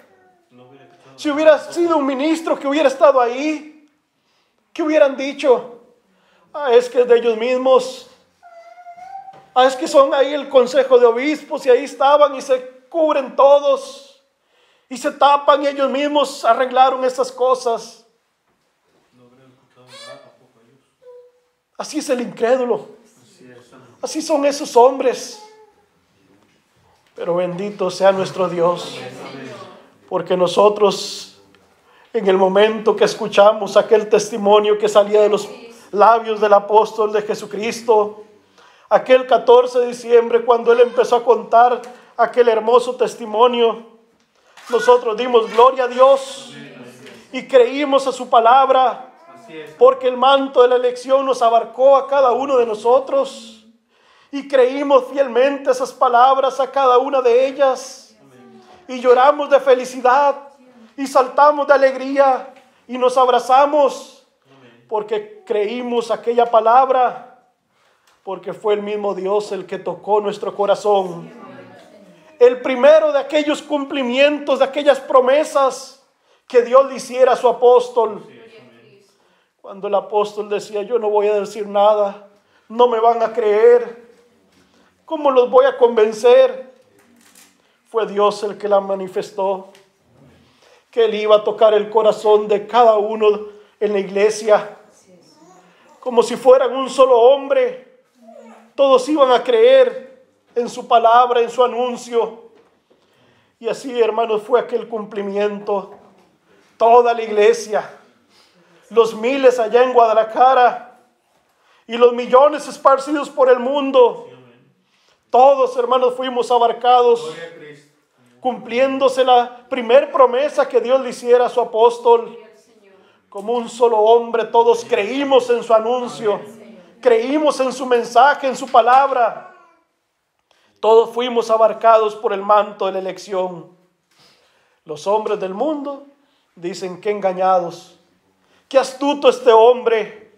Speaker 2: Si hubiera sido un ministro que hubiera estado ahí, ¿qué hubieran dicho? Es que es de ellos mismos. Es que son ahí el consejo de obispos y ahí estaban y se cubren todos y se tapan y ellos mismos arreglaron estas cosas. Así es el incrédulo. Así son esos hombres. Pero bendito sea nuestro Dios, porque nosotros, en el momento que escuchamos aquel testimonio que salía de los labios del apóstol de Jesucristo, aquel 14 de diciembre, cuando él empezó a contar aquel hermoso testimonio, nosotros dimos gloria a Dios y creímos a su palabra, porque el manto de la elección nos abarcó a cada uno de nosotros y creímos fielmente esas palabras a cada una de ellas y lloramos de felicidad y saltamos de alegría y nos abrazamos porque creímos aquella palabra, porque fue el mismo Dios el que tocó nuestro corazón. El primero de aquellos cumplimientos, de aquellas promesas que Dios le hiciera a su apóstol. Cuando el apóstol decía, yo no voy a decir nada, no me van a creer, ¿cómo los voy a convencer? Fue Dios el que la manifestó, que Él iba a tocar el corazón de cada uno en la iglesia, como si fueran un solo hombre. Todos iban a creer en su palabra, en su anuncio. Y así, hermanos, fue aquel cumplimiento. Toda la iglesia, los miles allá en Guadalajara y los millones esparcidos por el mundo, todos, hermanos, fuimos abarcados, cumpliéndose la primer promesa que Dios le hiciera a su apóstol. Como un solo hombre, todos creímos en su anuncio, creímos en su mensaje, en su palabra. Todos fuimos abarcados por el manto de la elección. Los hombres del mundo dicen que engañados. Qué astuto este hombre.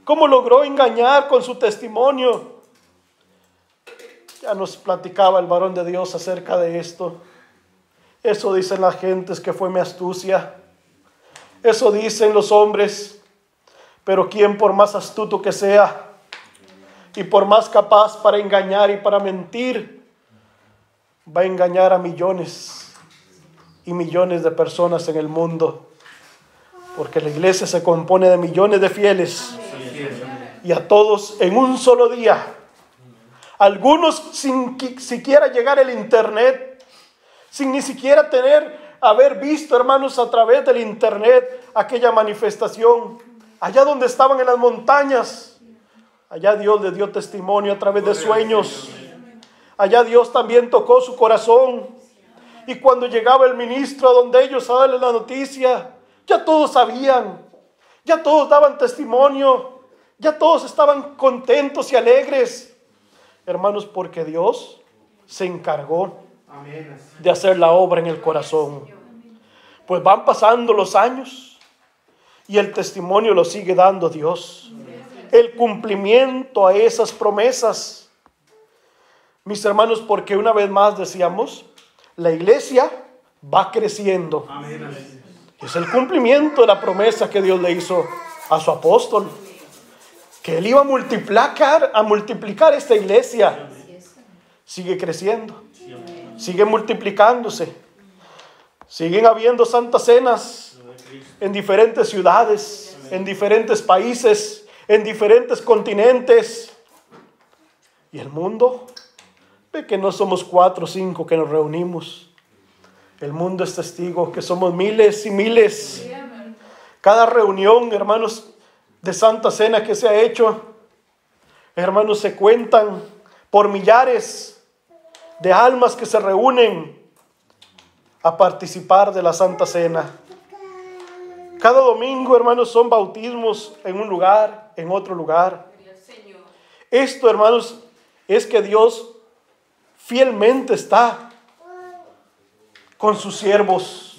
Speaker 2: ¿Cómo logró engañar con su testimonio? Ya nos platicaba el varón de Dios acerca de esto. Eso dicen las gentes que fue mi astucia. Eso dicen los hombres, pero ¿quién por más astuto que sea y por más capaz para engañar y para mentir, va a engañar a millones y millones de personas en el mundo? Porque la iglesia se compone de millones de fieles y a todos en un solo día. Algunos sin siquiera llegar al internet, sin ni siquiera haber visto, hermanos, a través del internet aquella manifestación. Allá donde estaban en las montañas, allá Dios les dio testimonio a través de sueños. Allá Dios también tocó su corazón. Y cuando llegaba el ministro a donde ellos a darle la noticia, ya todos sabían, ya todos daban testimonio, ya todos estaban contentos y alegres. Hermanos, porque Dios se encargó de hacer la obra en el corazón. Pues van pasando los años y el testimonio lo sigue dando Dios. El cumplimiento a esas promesas. Mis hermanos, porque una vez más decíamos, la iglesia va creciendo. Es el cumplimiento de la promesa que Dios le hizo a su apóstol, que él iba a multiplicar esta iglesia. Sigue creciendo, sigue multiplicándose. Siguen habiendo santas cenas en diferentes ciudades, en diferentes países, en diferentes continentes. Y el mundo ve que no somos 4 o 5 que nos reunimos. El mundo es testigo que somos miles y miles. Cada reunión, hermanos, de Santa Cena que se ha hecho, hermanos, se cuentan por millares de almas que se reúnen a participar de la Santa Cena. Cada domingo, hermanos, son bautismos en un lugar, en otro lugar. Esto, hermanos, es que Dios fielmente está con sus siervos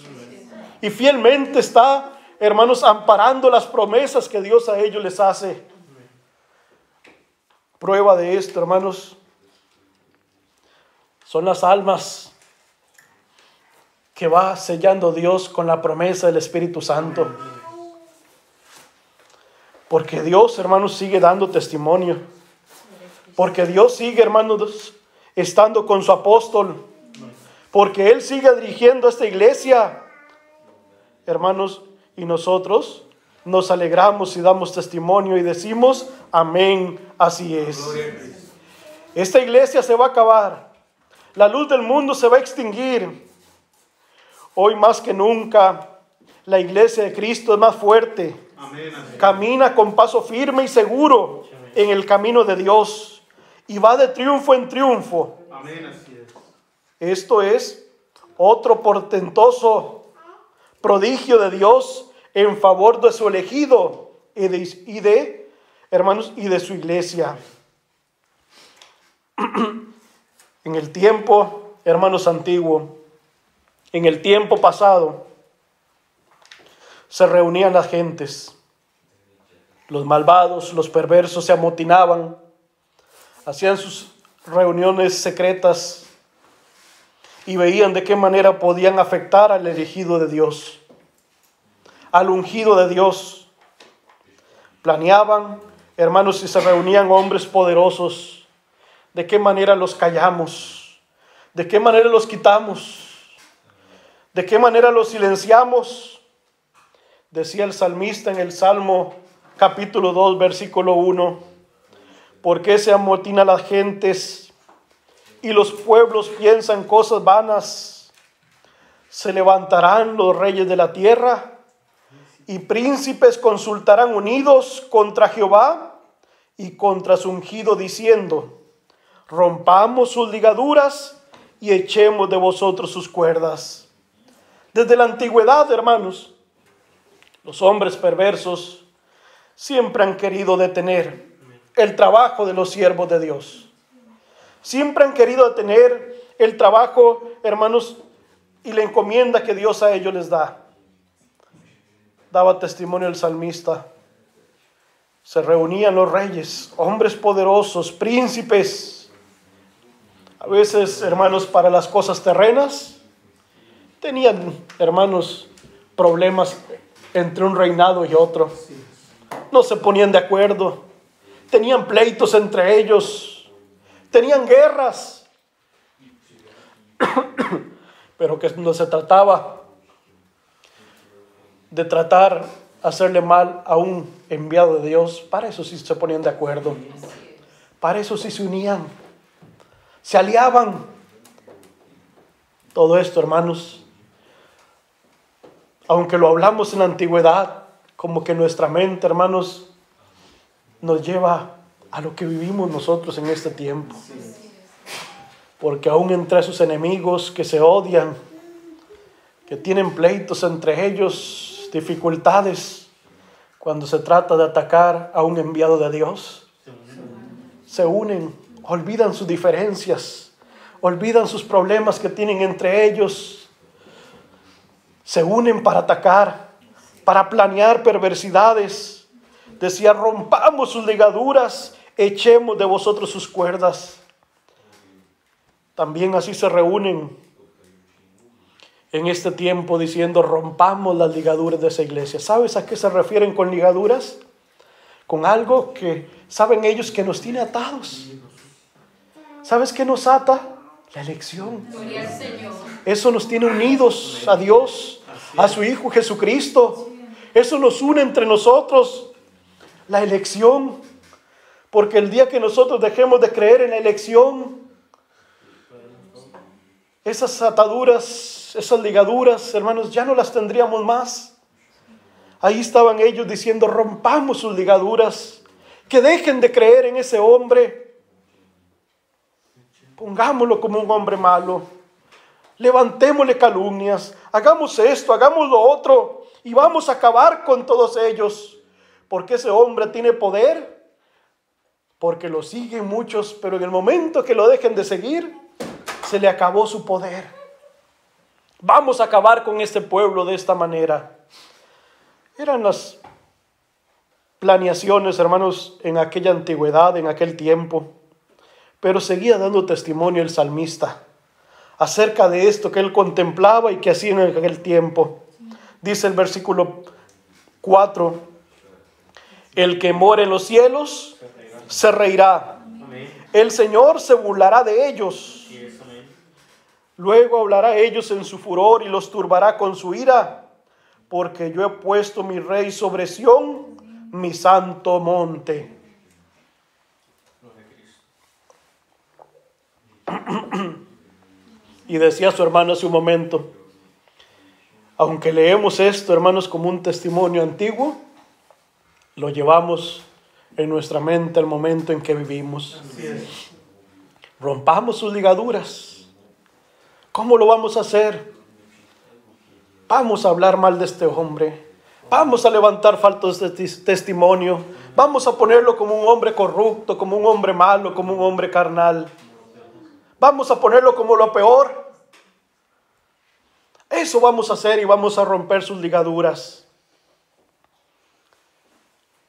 Speaker 2: y fielmente está, hermanos, amparando las promesas que Dios a ellos les hace. Prueba de esto, hermanos, son las almas que va sellando Dios con la promesa del Espíritu Santo. Porque Dios, hermanos, sigue dando testimonio. Porque Dios sigue, hermanos, estando con su apóstol. Porque Él sigue dirigiendo esta iglesia. Hermanos, y nosotros nos alegramos y damos testimonio y decimos, amén, así es. Esta iglesia se va a acabar. La luz del mundo se va a extinguir. Hoy más que nunca, la iglesia de Cristo es más fuerte. Camina con paso firme y seguro en el camino de Dios. Y va de triunfo en triunfo. Esto es otro portentoso prodigio de Dios en favor de su elegido hermanos, y de su iglesia. En el tiempo, hermanos, antiguo, en el tiempo pasado, se reunían las gentes. Los malvados, los perversos se amotinaban, hacían sus reuniones secretas y veían de qué manera podían afectar al elegido de Dios, al ungido de Dios. Planeaban, hermanos, y se reunían hombres poderosos. ¿De qué manera los callamos? ¿De qué manera los quitamos? ¿De qué manera los silenciamos? Decía el salmista en el Salmo capítulo 2, versículo 1. ¿Por qué se amotinan las gentes y los pueblos piensan cosas vanas? Se levantarán los reyes de la tierra y príncipes consultarán unidos contra Jehová y contra su ungido, diciendo: rompamos sus ligaduras y echemos de vosotros sus cuerdas. Desde la antigüedad, hermanos, los hombres perversos siempre han querido detener el trabajo de los siervos de Dios. Siempre han querido detener el trabajo, hermanos, y la encomienda que Dios a ellos les da. Daba testimonio el salmista. Se reunían los reyes, hombres poderosos, príncipes. A veces, hermanos, para las cosas terrenas, tenían, hermanos, problemas entre un reinado y otro. No se ponían de acuerdo. Tenían pleitos entre ellos. Tenían guerras. Pero que no se trataba de tratar hacerle mal a un enviado de Dios. Para eso sí se ponían de acuerdo. Para eso sí se unían. Se aliaban. Todo esto, hermanos, aunque lo hablamos en la antigüedad, como que nuestra mente, hermanos, nos lleva a lo que vivimos nosotros en este tiempo. Porque aún entre esos enemigos que se odian, que tienen pleitos entre ellos, dificultades, cuando se trata de atacar a un enviado de Dios, se unen, olvidan sus diferencias, olvidan sus problemas que tienen entre ellos, se unen para atacar, para planear perversidades. Decía, rompamos sus ligaduras, echemos de vosotros sus cuerdas. También así se reúnen en este tiempo diciendo, rompamos las ligaduras de esa iglesia. ¿Sabes a qué se refieren con ligaduras? Con algo que saben ellos que nos tiene atados. ¿Sabes qué nos ata? La elección. Eso nos tiene unidos a Dios, a su Hijo Jesucristo. Eso nos une entre nosotros. La elección. Porque el día que nosotros dejemos de creer en la elección, esas ataduras, esas ligaduras, hermanos, ya no las tendríamos más. Ahí estaban ellos diciendo, rompamos sus ligaduras, que dejen de creer en ese hombre. Pongámoslo como un hombre malo. Levantémosle calumnias. Hagamos esto, hagamos lo otro. Y vamos a acabar con todos ellos. Porque ese hombre tiene poder. Porque lo siguen muchos. Pero en el momento que lo dejen de seguir, se le acabó su poder. Vamos a acabar con este pueblo de esta manera. Eran las planeaciones, hermanos, en aquella antigüedad, en aquel tiempo. Pero seguía dando testimonio el salmista acerca de esto que él contemplaba y que hacía en aquel tiempo. Dice el versículo 4, el que mora en los cielos se reirá. El Señor se burlará de ellos. Luego hablará a ellos en su furor y los turbará con su ira, porque yo he puesto mi rey sobre Sión, mi santo monte. Y decía su hermano hace un momento, aunque leemos esto, hermanos, como un testimonio antiguo, lo llevamos en nuestra mente al momento en que vivimos. Rompamos sus ligaduras. ¿Cómo lo vamos a hacer? Vamos a hablar mal de este hombre. Vamos a levantar faltos de testimonio. Vamos a ponerlo como un hombre corrupto, como un hombre malo, como un hombre carnal. Vamos a ponerlo como lo peor. Eso vamos a hacer y vamos a romper sus ligaduras.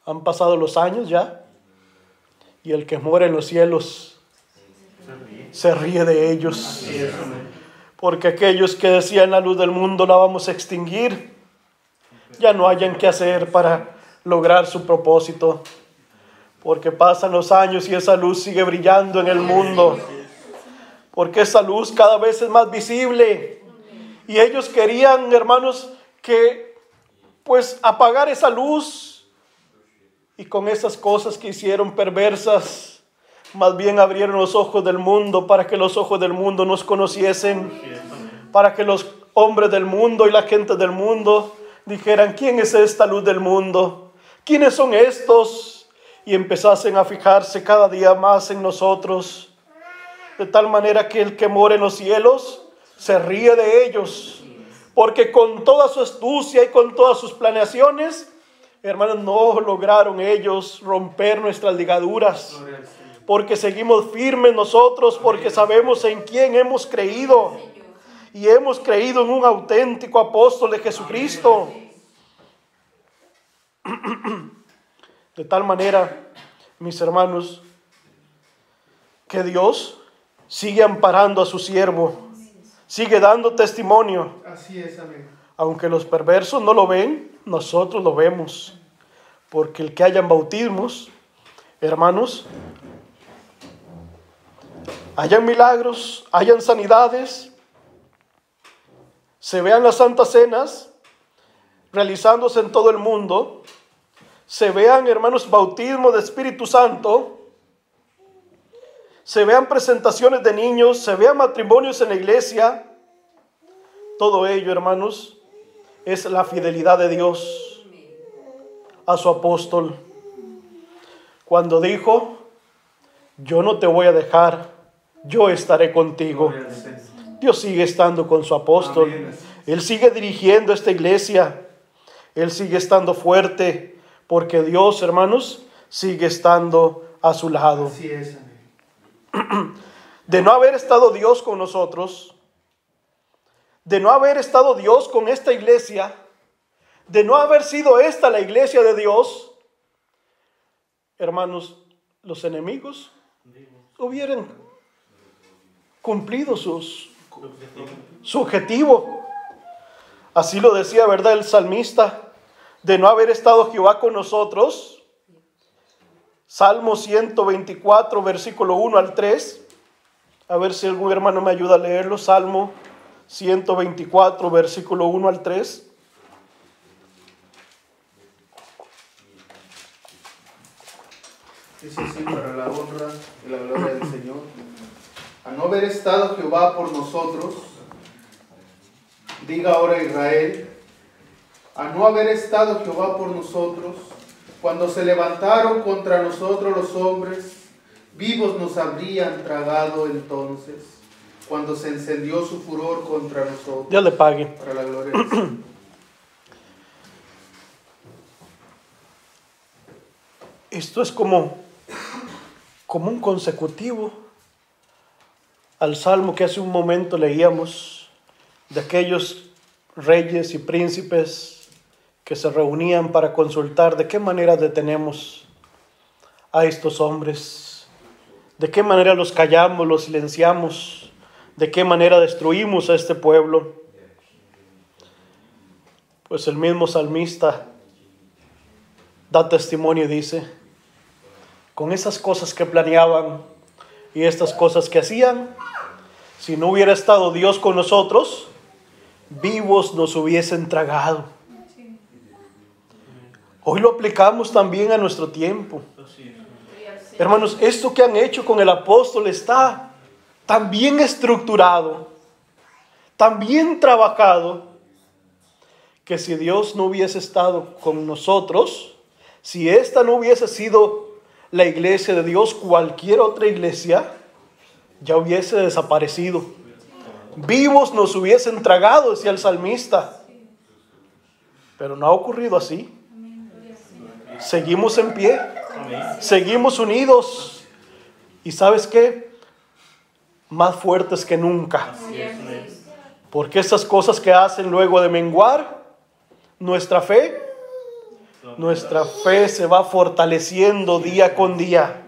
Speaker 2: Han pasado los años ya. Y el que mora en los cielos se ríe de ellos. Porque aquellos que decían la luz del mundo la vamos a extinguir, ya no hayan qué hacer para lograr su propósito. Porque pasan los años y esa luz sigue brillando en el mundo. Porque esa luz cada vez es más visible. Y ellos querían, hermanos, que pues apagar esa luz. Y con esas cosas que hicieron perversas, más bien abrieron los ojos del mundo para que los ojos del mundo nos conociesen. Para que los hombres del mundo y la gente del mundo dijeran, ¿quién es esta luz del mundo? ¿Quiénes son estos? Y empezasen a fijarse cada día más en nosotros. De tal manera que el que mora en los cielos se ríe de ellos. Porque con toda su astucia y con todas sus planeaciones, hermanos, no lograron ellos romper nuestras ligaduras. Porque seguimos firmes nosotros, porque sabemos en quién hemos creído. Y hemos creído en un auténtico apóstol de Jesucristo. De tal manera, mis hermanos, que Dios sigue amparando a su siervo, sigue dando testimonio.
Speaker 3: Así es, amén.
Speaker 2: Aunque los perversos no lo ven, nosotros lo vemos, porque el que hayan bautismos, hermanos, hayan milagros, hayan sanidades, se vean las santas cenas realizándose en todo el mundo, se vean, hermanos, bautismo de Espíritu Santo, se vean presentaciones de niños, se vean matrimonios en la iglesia. Todo ello, hermanos, es la fidelidad de Dios a su apóstol. Cuando dijo, yo no te voy a dejar, yo estaré contigo. Dios sigue estando con su apóstol. Él sigue dirigiendo esta iglesia. Él sigue estando fuerte, porque Dios, hermanos, sigue estando a su lado.
Speaker 3: Así es,
Speaker 2: De no haber estado Dios con nosotros, de no haber estado Dios con esta iglesia, de no haber sido esta la iglesia de Dios, hermanos, los enemigos hubieran cumplido su objetivo. Así lo decía, ¿verdad?, el salmista, de no haber estado Jehová con nosotros. Salmo 124, versículo 1 al 3. A ver si algún hermano me ayuda a leerlo. Salmo 124, versículo 1 al 3.
Speaker 3: Dice así: para la honra y la gloria del Señor. A no haber estado Jehová por nosotros, diga ahora Israel, a no haber estado Jehová por nosotros, cuando se levantaron contra nosotros los hombres, vivos nos habrían tragado entonces, cuando se encendió su furor contra nosotros.
Speaker 2: Dios le pague.
Speaker 3: Para la gloria del Señor.
Speaker 2: Esto es como un consecutivo al salmo que hace un momento leíamos, de aquellos reyes y príncipes que se reunían para consultar de qué manera detenemos a estos hombres, de qué manera los callamos, los silenciamos, de qué manera destruimos a este pueblo. Pues el mismo salmista da testimonio y dice, con esas cosas que planeaban y estas cosas que hacían, si no hubiera estado Dios con nosotros, vivos nos hubiesen tragado. Hoy lo aplicamos también a nuestro tiempo. Hermanos, esto que han hecho con el apóstol está tan bien estructurado, tan bien trabajado, que si Dios no hubiese estado con nosotros, si esta no hubiese sido la iglesia de Dios, cualquier otra iglesia ya hubiese desaparecido. Vivos nos hubiesen tragado, decía el salmista. Pero no ha ocurrido así. Seguimos en pie, seguimos unidos. ¿Y sabes qué? Más fuertes que nunca. Porque esas cosas que hacen luego de menguar nuestra fe se va fortaleciendo día con día.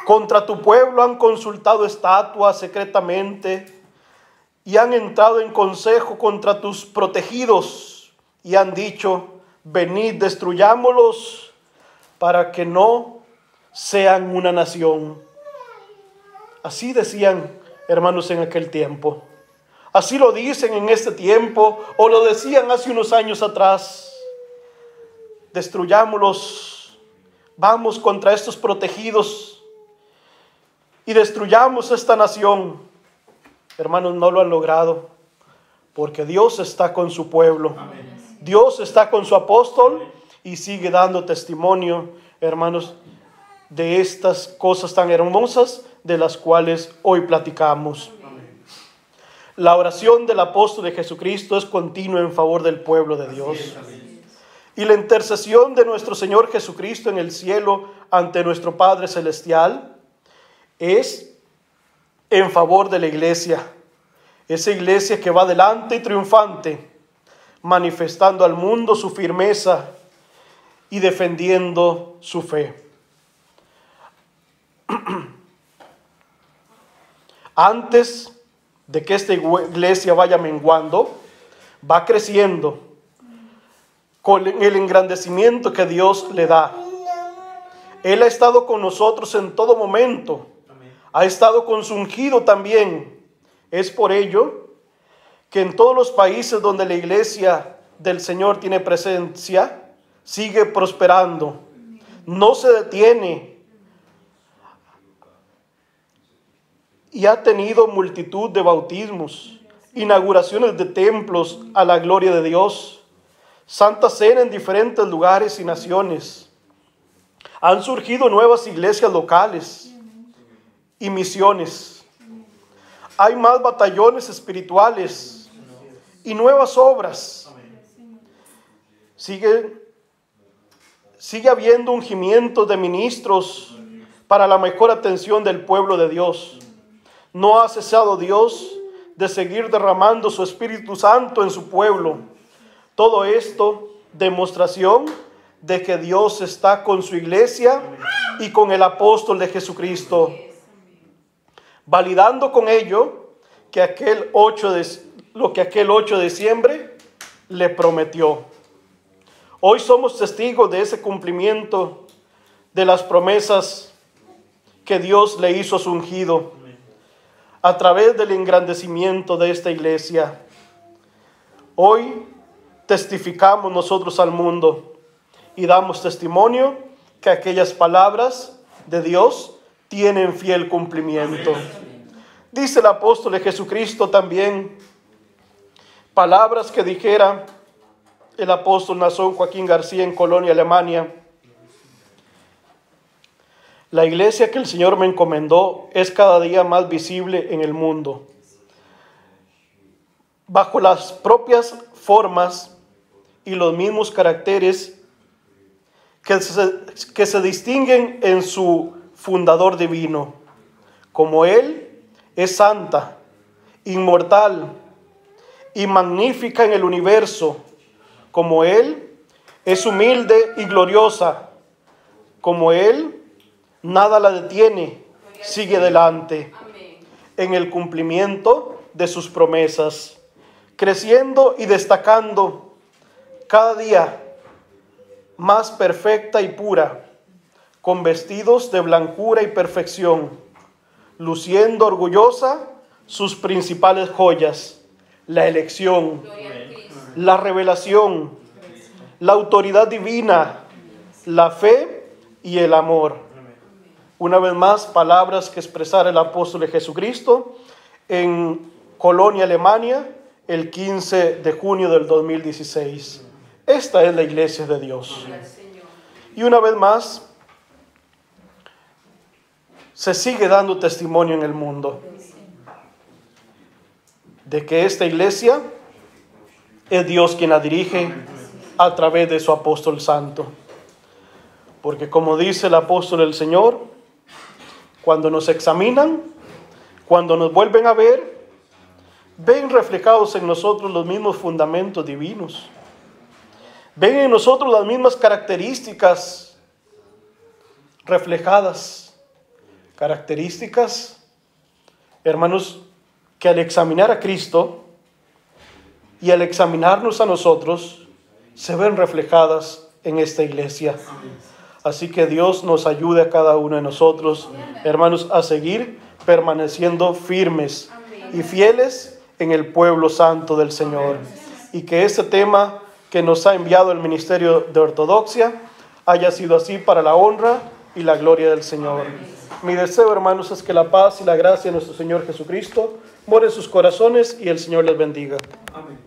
Speaker 2: Contra tu pueblo han consultado estatuas secretamente y han entrado en consejo contra tus protegidos y han dicho, venid, destruyámoslos para que no sean una nación. Así decían, hermanos, en aquel tiempo. Así lo dicen en este tiempo, o lo decían hace unos años atrás. Destruyámoslos, vamos contra estos protegidos y destruyamos esta nación. Hermanos, no lo han logrado, porque Dios está con su pueblo. Amén. Dios está con su apóstol y sigue dando testimonio, hermanos, de estas cosas tan hermosas de las cuales hoy platicamos. Amén. La oración del apóstol de Jesucristo es continua en favor del pueblo de Dios. Y la intercesión de nuestro Señor Jesucristo en el cielo ante nuestro Padre Celestial es en favor de la iglesia. Esa iglesia que va adelante y triunfante, manifestando al mundo su firmeza y defendiendo su fe. Antes de que esta iglesia vaya menguando, va creciendo con el engrandecimiento que Dios le da. Él ha estado con nosotros en todo momento. Ha estado con su ungido también. Es por ello que en todos los países donde la iglesia del Señor tiene presencia, sigue prosperando. No se detiene. Y ha tenido multitud de bautismos, inauguraciones de templos a la gloria de Dios, Santa Cena en diferentes lugares y naciones. Han surgido nuevas iglesias locales y misiones. Hay más batallones espirituales y nuevas obras. Sigue habiendo ungimientos de ministros para la mejor atención del pueblo de Dios. No ha cesado Dios de seguir derramando su Espíritu Santo en su pueblo. Todo esto, demostración de que Dios está con su iglesia y con el apóstol de Jesucristo, validando con ello que lo que aquel 8 de diciembre le prometió. Hoy somos testigos de ese cumplimiento de las promesas que Dios le hizo a su ungido a través del engrandecimiento de esta iglesia. Hoy testificamos nosotros al mundo y damos testimonio que aquellas palabras de Dios tienen fiel cumplimiento. Dice el apóstol de Jesucristo también, palabras que dijera el apóstol Nazón Joaquín García en Colonia, Alemania. La iglesia que el Señor me encomendó es cada día más visible en el mundo, bajo las propias formas y los mismos caracteres que se distinguen en su fundador divino. Como Él es santa, inmortal y magnífica en el universo, como Él es humilde y gloriosa, como Él nada la detiene, sigue adelante en el cumplimiento de sus promesas, creciendo y destacando cada día más perfecta y pura, con vestidos de blancura y perfección, luciendo orgullosa sus principales joyas, la elección, la revelación, la autoridad divina, la fe y el amor. Una vez más, palabras que expresara el apóstol de Jesucristo en Colonia, Alemania, el 15 de junio del 2016. Esta es la iglesia de Dios. Y una vez más, se sigue dando testimonio en el mundo de que esta iglesia es Dios quien la dirige a través de su apóstol santo. Porque como dice el apóstol del Señor, cuando nos examinan, cuando nos vuelven a ver, ven reflejados en nosotros los mismos fundamentos divinos. Ven en nosotros las mismas características reflejadas. Características, hermanos, que al examinar a Cristo y al examinarnos a nosotros, se ven reflejadas en esta iglesia. Así que Dios nos ayude a cada uno de nosotros, hermanos, a seguir permaneciendo firmes y fieles en el pueblo santo del Señor. Y que este tema que nos ha enviado el Ministerio de Ortodoxia haya sido así para la honra y la gloria del Señor. Mi deseo, hermanos, es que la paz y la gracia de nuestro Señor Jesucristo more en sus corazones y el Señor les bendiga.
Speaker 3: Amén.